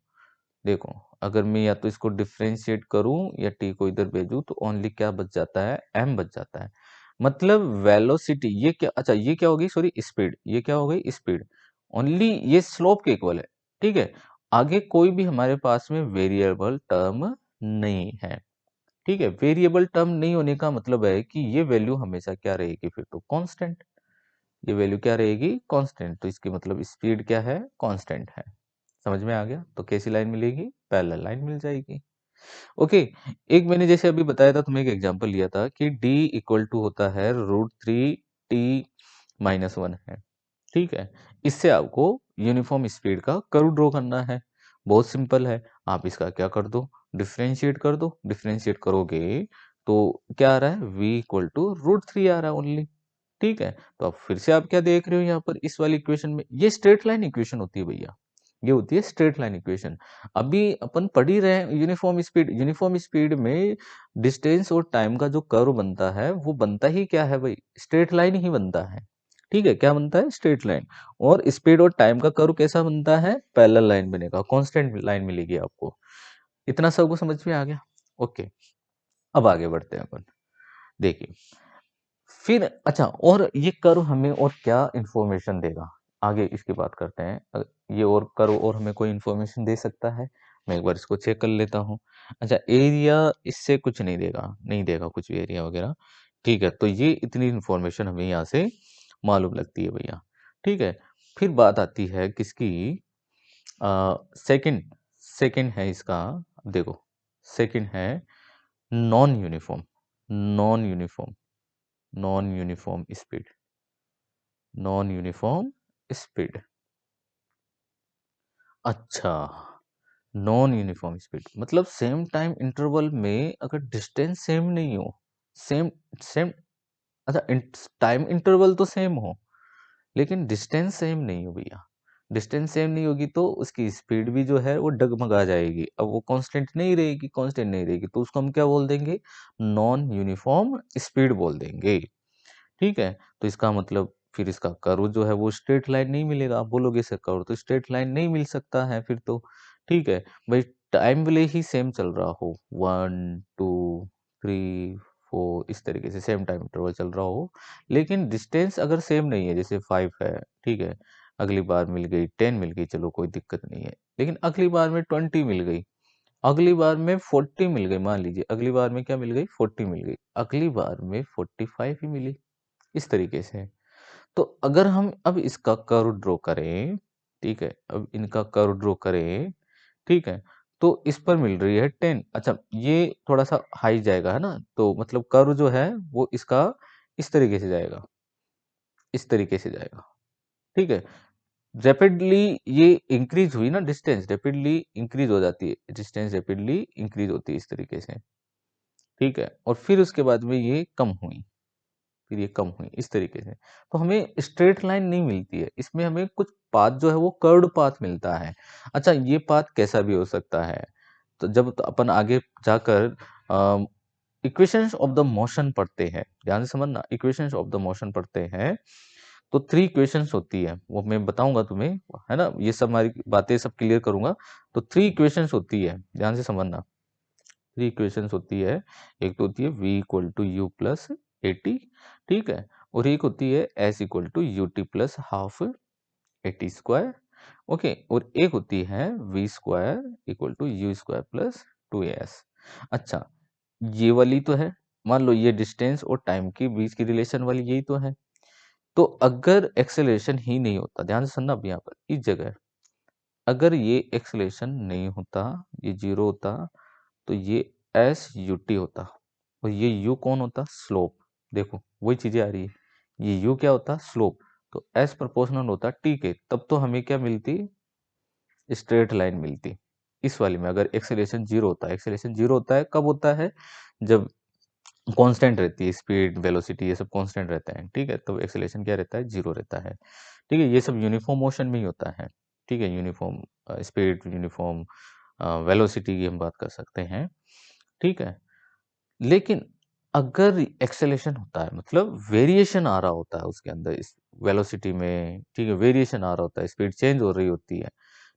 देखो अगर मैं या तो इसको डिफरेंशिएट करूं या टी को इधर भेजूं, तो ओनली क्या बच जाता है, एम बच जाता है। मतलब वेलोसिटी, ये क्या, अच्छा ये क्या होगी, सॉरी स्पीड, ये क्या हो गई स्पीड, ओनली ये स्लोप के इक्वल है, ठीक है। आगे कोई भी हमारे पास में वेरिएबल टर्म नहीं है, ठीक है। वेरिएबल टर्म नहीं होने का मतलब है कि ये वैल्यू हमेशा क्या रहेगी, फिर तो कांस्टेंट, ये वैल्यू क्या रहेगी, कांस्टेंट। तो इसकी मतलब स्पीड क्या है, कांस्टेंट है। समझ में आ गया, तो कैसी लाइन मिलेगी, पैरेलल लाइन मिल जाएगी। ओके, एक मैंने जैसे अभी बताया था, तुम्हें एक एग्जांपल लिया था कि d इक्वल टू होता है √3t-1 है, ठीक है। इससे आपको यूनिफॉर्म स्पीड का कर्व ड्रॉ करना है। बहुत सिंपल है, आप इसका क्या कर दो, डिफरेंशिएट कर दो। डिफरेंशिएट करोगे तो क्या आ रहा है, v इक्वल टू √3 आ रहा है ओनली, ठीक है। तो अब फिर से आप क्या देख रहे हो यहाँ पर इस वाली इक्वेशन में, ये स्ट्रेट लाइन इक्वेशन होती है भैया, ये होती है स्ट्रेट लाइन इक्वेशन। अभी अपन पढ़ ही रहे हैं यूनिफॉर्म स्पीड। यूनिफॉर्म स्पीड में डिस्टेंस और टाइम का जो कर्व बनता है वो बनता ही क्या है भाई, स्ट्रेट लाइन ही बनता है, ठीक है। क्या बनता है, स्ट्रेट लाइन। और स्पीड और टाइम का कर्व कैसा बनता है, पैरेलल लाइन बनेगा, कांस्टेंट लाइन मिलेगी आपको। इतना सबको समझ में आ गया, ओके। अब आगे बढ़ते हैं अपन, देखिए फिर अच्छा, और ये कर्व हमें और क्या इंफॉर्मेशन देगा, आगे इसकी बात करते हैं। ये और कर्व और हमें कोई इंफॉर्मेशन दे सकता है, मैं एक बार इसको चेक कर लेता हूँ। अच्छा, एरिया इससे कुछ नहीं देगा, नहीं देगा कुछ भी एरिया वगैरह, ठीक है। तो ये इतनी इंफॉर्मेशन हमें यहाँ से मालूम लगती है भैया, ठीक है। फिर बात आती है किसकी, सेकंड, सेकंड है इसका, देखो सेकंड है non uniform, non uniform, non uniform speed, non uniform speed. अच्छा, नॉन यूनिफॉर्म स्पीड मतलब सेम टाइम इंटरवल में अगर डिस्टेंस सेम नहीं हो, सेम सेम अच्छा टाइम इंटरवल तो सेम हो लेकिन डिस्टेंस सेम नहीं हो भैया, डिस्टेंस सेम नहीं होगी तो उसकी स्पीड भी जो है वो डगमगा जाएगी, अब वो कांस्टेंट नहीं रहेगी, कांस्टेंट नहीं रहेगी तो उसको हम क्या बोल देंगे, नॉन यूनिफॉर्म स्पीड बोल देंगे। ठीक है, तो इसका मतलब फिर इसका कर्व जो है वो स्ट्रेट लाइन नहीं मिलेगा, आप बोलोगे सर कर्व तो स्ट्रेट लाइन नहीं मिल सकता है फिर तो। ठीक है भाई, टाइम भले ही सेम चल रहा हो, 1 2 3 4 इस तरीके से सेम टाइम इंटरवल चल रहा हो, लेकिन डिस्टेंस अगर सेम नहीं है, जैसे 5 है, ठीक है, अगली बार मिल गई 10 मिल गई, चलो कोई दिक्कत नहीं है, लेकिन अगली बार में 20 मिल गई, अगली बार में 40 मिल गई, मान लीजिए अगली बार में क्या मिल गई, 40 मिल गई, अगली बार में 45 ही मिली, इस तरीके से। तो अगर हम अब इसका कर्व ड्रॉ करें, ठीक है, अब इनका कर्व ड्रॉ करें, ठीक है, तो इस पर मिल रही है 10, अच्छा ये थोड़ा सा हाई जाएगा है ना, तो मतलब कर्व जो है वो इसका इस तरीके से जाएगा, इस तरीके से जाएगा। ठीक है, रैपिडली ये इंक्रीज हुई ना, डिस्टेंस रैपिडली इंक्रीज हो जाती है, डिस्टेंस रैपिडली इंक्रीज होती है इस तरीके से। ठीक है, और फिर उसके बाद में ये कम हुई, फिर ये कम हुई इस तरीके से। तो हमें स्ट्रेट लाइन नहीं मिलती है, इसमें हमें कुछ पाथ जो है वो कर्व्ड पाथ मिलता है। अच्छा ये पाथ कैसा भी हो सकता है, तो जब तो अपन आगे जाकर इक्वेशंस ऑफ द मोशन पढ़ते हैं, ध्यान से समझना, इक्वेशंस ऑफ द मोशन पढ़ते हैं तो 3 इक्वेशंस होती है, वो मैं बताऊंगा तुम्हें, है ना, ये सब हमारी बातें सब क्लियर करूंगा। तो 3 इक्वेशंस होती है, ध्यान से समझना, 3 इक्वेशंस होती है। एक तो होती है v equal to U plus A T, ठीक है, और एक होती है s equal to U T plus half A T square, okay, और एक होती है v square equal to U square plus 2as। अच्छा ये वाली तो है, मान लो ये डिस्टेंस और टाइम के बीच की रिलेशन वाली यही तो है। तो अगर एक्सेलरेशन ही नहीं होता, ध्यान से सुनना अब यहाँ पर इस जगह, अगर ये एक्सेलरेशन नहीं होता, ये जीरो होता, तो ये एस यू टी होता, और ये यू कौन होता, स्लोप। देखो वही चीजें आ रही है, ये यू क्या होता, स्लोप, तो एस प्रोपोर्शनल होता टी के, तब तो हमें क्या मिलती, स्ट्रेट लाइन मिलती। इस वाली में अगर एक्सेलरेशन जीरो होता है, एक्सेलरेशन जीरो होता है कब होता है, जब कांस्टेंट रहती है स्पीड वेलोसिटी ये सब कांस्टेंट रहता है, ठीक है, तो एक्सेलरेशन क्या रहता है, जीरो रहता है। ठीक है, ये सब यूनिफॉर्म मोशन में ही होता है। ठीक है, यूनिफॉर्म स्पीड, यूनिफॉर्म वेलोसिटी की हम बात कर सकते हैं। ठीक है, लेकिन अगर एक्सेलेरेशन होता है, मतलब वेरिएशन आ रहा होता है उसके अंदर इस वेलोसिटी में, ठीक है, वेरिएशन आ रहा होता है, स्पीड चेंज हो रही होती है,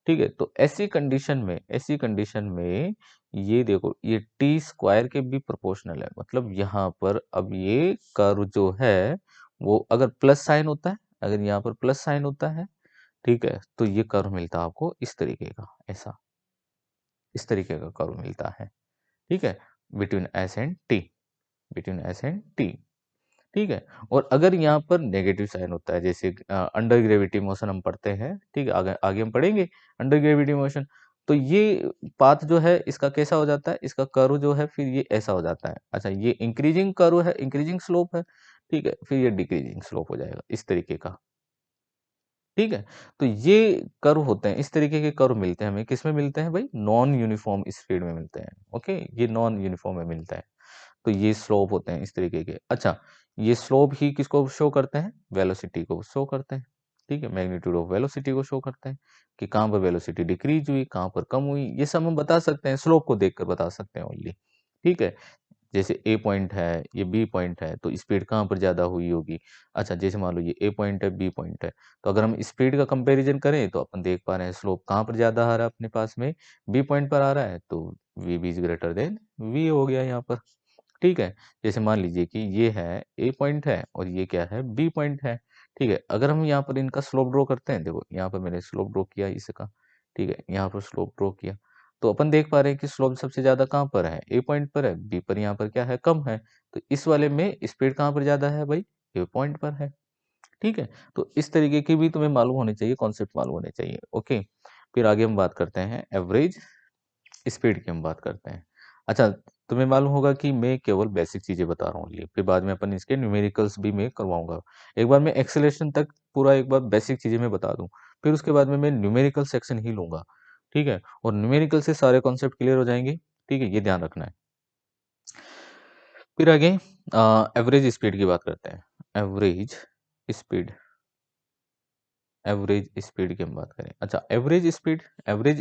ठीक है, तो ऐसी कंडीशन में, ऐसी कंडीशन में ये देखो ये टी स्क्वायर के भी प्रोपोर्शनल है, मतलब यहाँ पर अब ये कर्व जो है वो अगर प्लस साइन होता है, अगर यहाँ पर प्लस साइन होता है, ठीक है, तो ये कर्व मिलता है आपको इस तरीके का, ऐसा इस तरीके का कर्व मिलता है। ठीक है, between S and T, between S and T. ठीक है, और अगर यहाँ पर नेगेटिव साइन होता है, जैसे अंडर ग्रेविटी मोशन हम पढ़ते हैं, ठीक है, आगे आगे हम पढ़ेंगे अंडर ग्रेविटी मोशन, तो ये पाथ जो है इसका कैसा हो जाता है, इसका कर्व जो है फिर ये ऐसा हो जाता है। अच्छा ये इंक्रीजिंग कर्व है, इंक्रीजिंग स्लोप है, ठीक है, फिर ये डिक्रीजिंग स्लोप हो जाएगा इस तरीके का। ठीक है, तो ये कर्व होते हैं, इस तरीके के कर्व मिलते हैं हमें, किसमें मिलते हैं भाई, नॉन यूनिफॉर्म स्पीड में मिलते हैं। ओके, ये नॉन यूनिफॉर्म में मिलता है, तो ये स्लोप होते हैं इस तरीके के। अच्छा ये स्लोप ही किसको शो करते हैं, वेलोसिटी को शो करते हैं। ठीक है, मैग्नीट्यूड ऑफ वेलोसिटी को शो करते हैं कि कहाँ पर वेलोसिटी डिक्रीज हुई, कहाँ पर कम हुई, ये सब हम बता सकते हैं, स्लोप को देखकर बता सकते हैं ओनली। ठीक है, जैसे ए पॉइंट है, ये बी पॉइंट है, तो स्पीड कहाँ पर ज़्यादा हुई होगी। अच्छा जैसे मान लो ये ए पॉइंट है, बी पॉइंट है, तो अगर हम स्पीड का कंपैरिजन करें तो अपन देख पा रहे हैं स्लोप कहाँ पर ज़्यादा आ रहा है अपने पास में, बी पॉइंट पर आ रहा है, तो V B is greater than V हो गया यहाँ पर। ठीक है, जैसे मान लीजिए कि ये है ए पॉइंट है और ये क्या है, बी पॉइंट है। ठीक है, अगर हम यहाँ पर इनका स्लोप ड्रॉ करते हैं, देखो यहाँ पर मैंने स्लोप ड्रॉ किया इसका, ठीक है, यहाँ पर स्लोप ड्रॉ किया, तो अपन देख पा रहे हैं कि स्लोप सबसे ज्यादा कहाँ पर है, ए पॉइंट पर है, बी पर यहाँ पर क्या है, कम है, तो इस वाले में स्पीड कहाँ पर ज्यादा है भाई, ए पॉइंट पर है। ठीक है, तो इस तरीके की भी तुम्हें मालूम होने चाहिए, कॉन्सेप्ट मालूम होने चाहिए। ओके, फिर आगे हम बात करते हैं एवरेज स्पीड की, हम बात करते हैं। अच्छा तुम्हें मालूम होगा कि मैं केवल बेसिक चीजें बता रहा हूँ, फिर बाद में अपन इसके न्यूमेरिकल्स भी मैं करवाऊंगा। एक बार मैं एक्सेलरेशन तक पूरा एक बार बेसिक चीजें मैं बता दूं, फिर उसके बाद में मैं न्यूमेरिकल सेक्शन ही लूंगा। ठीक है, और न्यूमेरिकल से सारे कॉन्सेप्ट क्लियर हो जाएंगे। ठीक है, ये ध्यान रखना है। फिर आगे एवरेज स्पीड की बात करते हैं। एवरेज स्पीड, एवरेज स्पीड की हम बात करें। अच्छा, एवरेज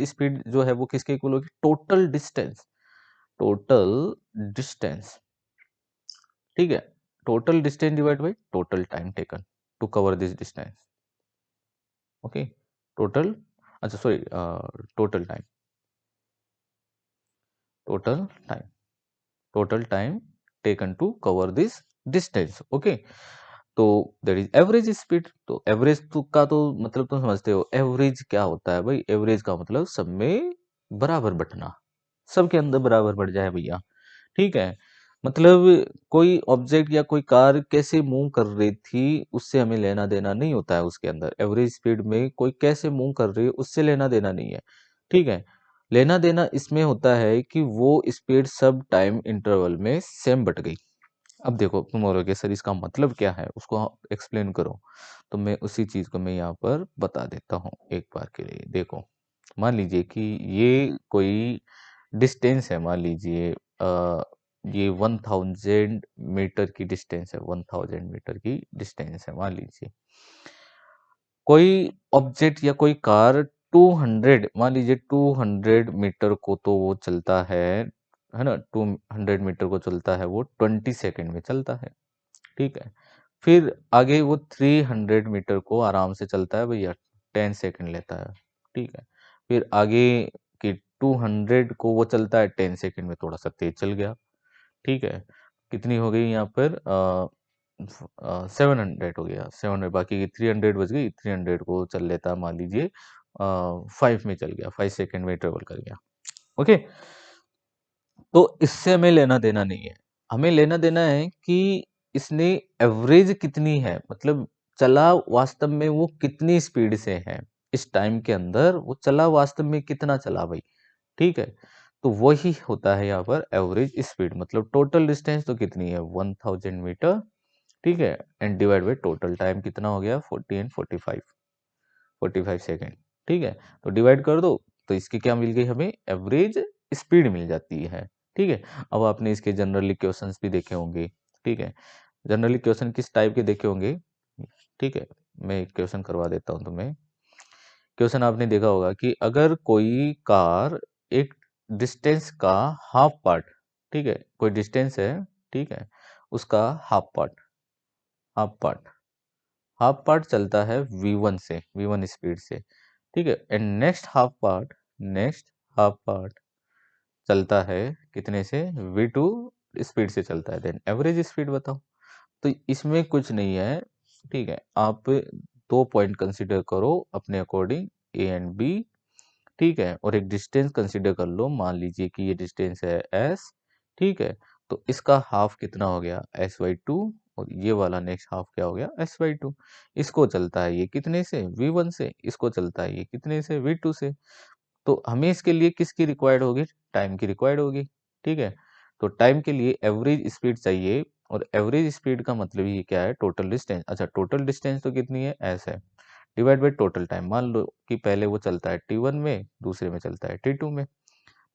स्पीड जो है वो किसके इक्वल होगी? टोटल डिस्टेंस, टोटल डिस्टेंस, ठीक है, total distance divide by total time taken to cover this distance. Okay, total, अच्छा sorry, total time, total time, total time taken to cover this distance. Okay, तो that is average speed. तो average का तो मतलब तुम समझते हो, average क्या होता है भाई? एवरेज का मतलब सब में बराबर बंटना, सबके अंदर बराबर बढ़ जाए भैया। ठीक है, मतलब कोई ऑब्जेक्ट या कोई कार कैसे मूव कर रही थी उससे हमें लेना देना नहीं होता है। उसके अंदर एवरेज स्पीड में कोई कैसे मूव कर रही है उससे लेना देना नहीं है। ठीक है, लेना देना इसमें होता है कि वो स्पीड सब टाइम इंटरवल में सेम बट गई। अब देखो तुम बोलोगे सर इसका मतलब क्या है, उसको एक्सप्लेन करो। तो मैं उसी चीज को मैं यहाँ पर बता देता हूँ एक बार के लिए। देखो, मान लीजिए कि ये कोई डिस्टेंस है, मान लीजिए ये 1000 मीटर की डिस्टेंस है, 1000 मीटर की डिस्टेंस है मान लीजिए। कोई ऑब्जेक्ट या कोई कार 200, मान लीजिए 200 मीटर को तो वो चलता है ना, 200 मीटर को चलता है वो 20 सेकेंड में चलता है। ठीक है, फिर आगे वो 300 मीटर को आराम से चलता है भैया, 10 सेकेंड लेता है। ठीक है, फिर आगे की 200 को वो चलता है 10 सेकेंड में, थोड़ा सा तेज चल गया। ठीक है, कितनी हो गई यहाँ पर 700 हो गया, 700, बाकी की 300 बच गई। 300 को चल लेता है मान लीजिए 5 में चल गया, 5 सेकेंड में ट्रेवल कर गया। ओके, तो इससे हमें लेना देना नहीं है। हमें लेना देना है कि इसने एवरेज कितनी है, मतलब चला वास्तव में वो कितनी स्पीड से है, इस टाइम के अंदर वो चला वास्तव में कितना चला भाई। ठीक है, तो वही होता है यहाँ पर एवरेज स्पीड, मतलब टोटल डिस्टेंस तो कितनी है 1000 मीटर। ठीक है, and divide by total time कितना हो गया 40 एंड 45 सेकेंड। ठीक है, तो डिवाइड कर दो, तो इसकी क्या मिल गई हमें? एवरेज स्पीड मिल जाती है। ठीक है, अब आपने इसके जनरली क्वेश्चंस भी देखे होंगे। ठीक है, जनरली क्वेश्चन किस टाइप के देखे होंगे? ठीक है, मैं एक क्वेश्चन करवा देता हूँ तुम्हें। क्वेश्चन आपने देखा होगा कि अगर कोई कार एक डिस्टेंस का हाफ पार्ट, ठीक है, कोई डिस्टेंस है, ठीक है, उसका half part, half part, half part चलता है V1 से, V1 स्पीड से। ठीक है, एंड नेक्स्ट हाफ पार्ट चलता है कितने से? V2 स्पीड से चलता है। देन एवरेज स्पीड बताओ। तो इसमें कुछ नहीं है। ठीक है, आप दो पॉइंट कंसीडर करो अपने अकॉर्डिंग, ए एंड बी। ठीक है, और एक डिस्टेंस कंसीडर कर लो, मान लीजिए कि ये डिस्टेंस है S। ठीक है, तो इसका हाफ कितना हो गया S/2, और ये वाला नेक्स्ट हाफ क्या हो गया S/2। इसको चलता है ये कितने से? V1 से। इसको चलता है ये कितने से? V2 से। तो हमें इसके लिए किसकी रिक्वायर्ड होगी? टाइम की रिक्वायर्ड होगी। ठीक है, तो टाइम के लिए एवरेज स्पीड चाहिए, और एवरेज स्पीड का मतलब ये क्या है? Total distance. अच्छा, टोटल डिस्टेंस तो कितनी है? S है, डिवाइड बाई टोटल टाइम। मान लो कि पहले वो चलता है T1 में, दूसरे में चलता है T2 में।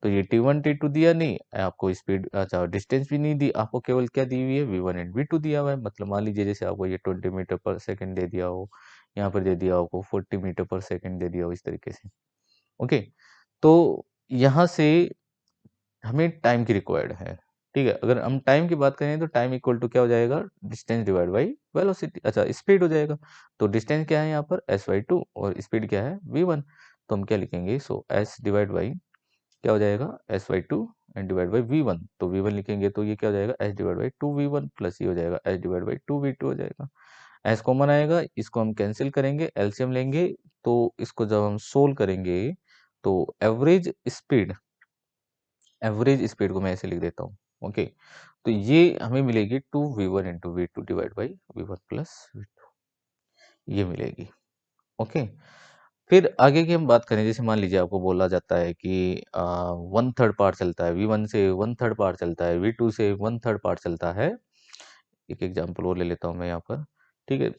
तो ये T1 T2 दिया नहीं आपको स्पीड, अच्छा डिस्टेंस भी नहीं दी आपको, केवल क्या दी हुई है? V1 एंड V2 दिया हुआ है। मतलब मान लीजिए जैसे आपको ये 20 मीटर पर सेकेंड दे दिया हो, यहाँ पर दे दिया आपको 40 मीटर पर सेकेंड दे दिया हो, इस तरीके से। ओके, तो यहाँ से हमें टाइम की रिक्वायर्ड है। ठीक है, अगर हम टाइम की बात करें तो टाइम इक्वल टू क्या हो जाएगा? डिस्टेंस डिवाइड बाई वेलोसिटी, अच्छा स्पीड हो जाएगा। तो डिस्टेंस क्या है यहाँ पर? S/2, और स्पीड क्या है? V1। तो हम क्या लिखेंगे? सो S डिवाइड बाई क्या हो जाएगा? S/2 and divide by V1। तो V1 लिखेंगे तो ये क्या हो जाएगा? S divide by 2V1 plus ये हो जाएगा S डिवाइड बाई 2V2 हो जाएगा। S कॉमन आएगा, इसको हम कैंसिल करेंगे, एलसीएम लेंगे। तो इसको जब हम सोल्व करेंगे तो एवरेज स्पीड को मैं ऐसे लिख देता हूँ। ओके, तो ये हमें मिलेगी 2V1 into V2 divide by V1 plus V2, ये मिलेगी। ओके, फिर आगे की हम बात करें, जैसे मान लीजिए आपको बोला जाता है कि 1/3 पार्ट चलता है, V1 से 1/3 पार्ट चलता है, V2 से 1/3 पार्ट चलता है। एक एग्जांपल और ले लेता हूँ मैं यहाँ पर। ठीक है,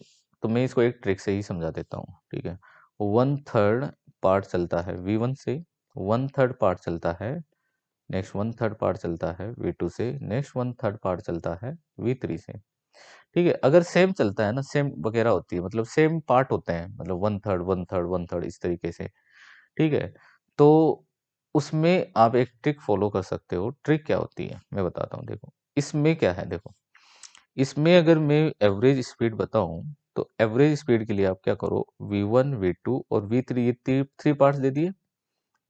तो मैं इसको एक ट्रिक से ही समझा देता हूँ। ठीक है, 1/3 पार्ट चलता है V1 से, वन थर्ड पार्ट चलता है, नेक्स्ट वन थर्ड पार्ट चलता है V2 से, नेक्स्ट वन थर्ड पार्ट चलता है V3 से। ठीक है, अगर सेम चलता है ना, सेम वगैरह होती है, मतलब सेम पार्ट होते हैं, मतलब one third one third one third इस तरीके से। ठीक है, तो उसमें आप एक ट्रिक फॉलो कर सकते हो। ट्रिक क्या होती है मैं बताता हूँ। देखो इसमें क्या है, देखो इसमें अगर मैं एवरेज स्पीड बताऊं तो एवरेज स्पीड के लिए आप क्या करो, V1 V2 और V3 ये थ्री पार्ट्स दे दिए।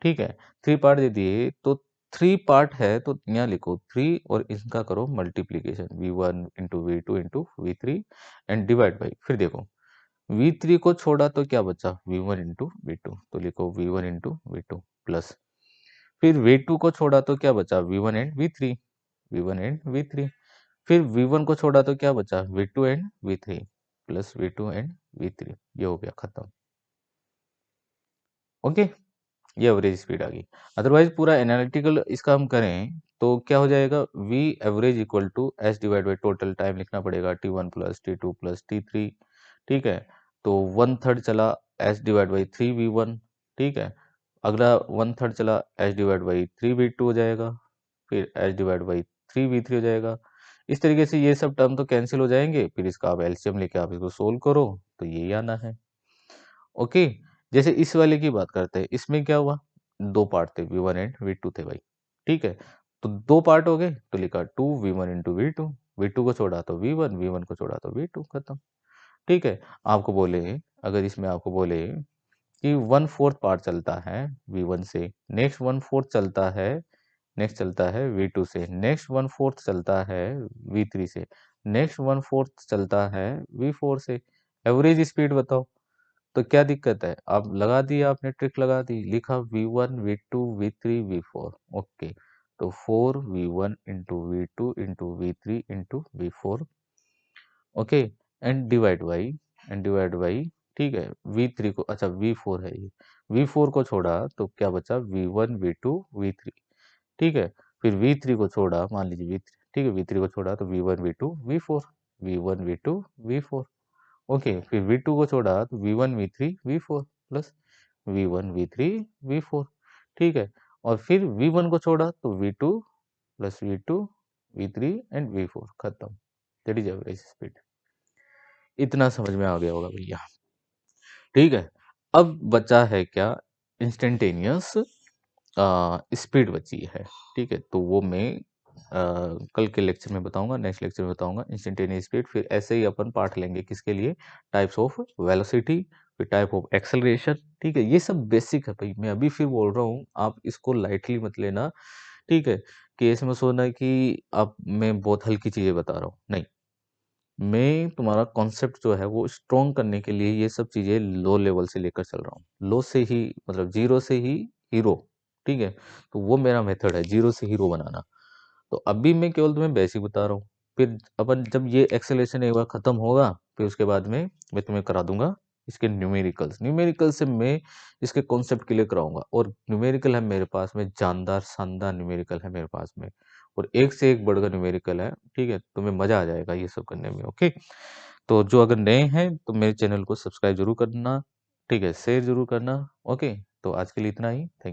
ठीक है, थ्री पार्ट दे दिए तो थ्री पार्ट है तो यहाँ लिखो थ्री और इनका करो multiplication, V1 into V2 into V3 and divide by. फिर देखो V3 को छोड़ा तो क्या बचा, V1 इंटू V2, तो लिखो V1 इंटू V2 प्लस, फिर V2 को छोड़ा तो क्या बचा, V1 and V3, V1 and V3, फिर V1 को छोड़ा तो क्या बचा, V2 and V3 plus V2 and V3। ये हो गया खत्म। ओके, ये एवरेज स्पीड आ गई। अदरवाइज पूरा एनालिटिकल इसका हम करें तो क्या हो जाएगा, V average equal to S divide by total time लिखना पड़ेगा, T1 plus T2 plus T3। ठीक है, तो वन थर्ड चला S डिवाइड बाई 3V1। ठीक है, अगला वन थर्ड चला S डिवाइड बाई 3V2 हो जाएगा, फिर S डिवाइड बाई 3V3 हो जाएगा। इस तरीके से ये सब टर्म तो कैंसिल हो जाएंगे, फिर इसका आप एलसीएम लेके आप इसको सोल्व करो तो यही आना है। ओके, जैसे इस वाले की बात करते हैं, इसमें क्या हुआ, दो पार्ट थे, V1 एंड V2 थे भाई। ठीक है, तो दो पार्ट हो गए तो लिखा 2V1 इंटू V2, V2 को छोड़ा तो V1, V1 को छोड़ा तो V2, खत्म। ठीक है, आपको बोले, अगर इसमें आपको बोले कि वन फोर्थ पार्ट चलता है V1 से, नेक्स्ट वन फोर्थ चलता है, नेक्स्ट चलता है V2 से, नेक्स्ट वन फोर्थ चलता है V3 से, नेक्स्ट वन फोर्थ चलता है V4 से, एवरेज स्पीड बताओ। तो क्या दिक्कत है, आप लगा दी, आपने ट्रिक लगा दी, लिखा V1 V2 V3 V4। Okay, तो 4V1 into V2 into V3 into V4। Okay, and divide by, and divide by. ठीक है, V3 को, अच्छा V4 है ये, V4 को छोड़ा तो क्या बचा, V1 V2 V3। ठीक है, फिर V3 को छोड़ा, मान लीजिए V3, ठीक है, V3 को छोड़ा तो V1 V2 V4, V1 V2 V4। Okay, फिर V2 को छोड़ा तो V1 V3 V4 plus V1 V3 V4। ठीक है, और फिर V1 को छोड़ा तो V2 plus V2 V3 and V4, खत्म। That is average speed. इतना समझ में आ गया होगा भैया। ठीक है, अब बचा है क्या, इंस्टेंटेनियस स्पीड बची है। ठीक है, तो वो मैं कल के लेक्चर में बताऊंगा, नेक्स्ट लेक्चर में बताऊंगा इंस्टेंटेनियस स्पीड। फिर ऐसे ही अपन पार्ट लेंगे किसके लिए, टाइप्स ऑफ वेलोसिटी, फिर टाइप ऑफ एक्सेलरेशन। ठीक है, ये सब बेसिक है भाई, मैं अभी फिर बोल रहा हूँ, आप इसको लाइटली मत लेना। ठीक है, कि ऐसे में सोचना कि आप, मैं बहुत हल्की चीजें बता रहा हूँ, नहीं, मैं तुम्हारा कॉन्सेप्ट जो है वो स्ट्रॉन्ग करने के लिए ये सब चीजें लो लेवल से लेकर चल रहा हूँ, लो से ही, मतलब जीरो से ही हीरो। ठीक है, तो वो मेरा मेथड है, जीरो से हीरो बनाना। तो अभी मैं केवल तुम्हें बेसिक बता रहा हूँ, फिर अपन जब ये एक्सेलेरेशन एक बार खत्म होगा, फिर उसके बाद में मैं तुम्हें करा दूंगा इसके न्यूमेरिकल्स। न्यूमेरिकल से मैं इसके कॉन्सेप्ट क्लियर कराऊंगा, और न्यूमेरिकल है मेरे पास में, जानदार शानदार न्यूमेरिकल है मेरे पास में, और एक से एक बढ़कर न्यूमेरिकल है। ठीक है, तुम्हें मजा आ जाएगा ये सब करने में। ओके, तो जो अगर नए हैं तो मेरे चैनल को सब्सक्राइब जरूर करना। ठीक है, शेयर जरूर करना। ओके, तो आज के लिए इतना ही, थैंक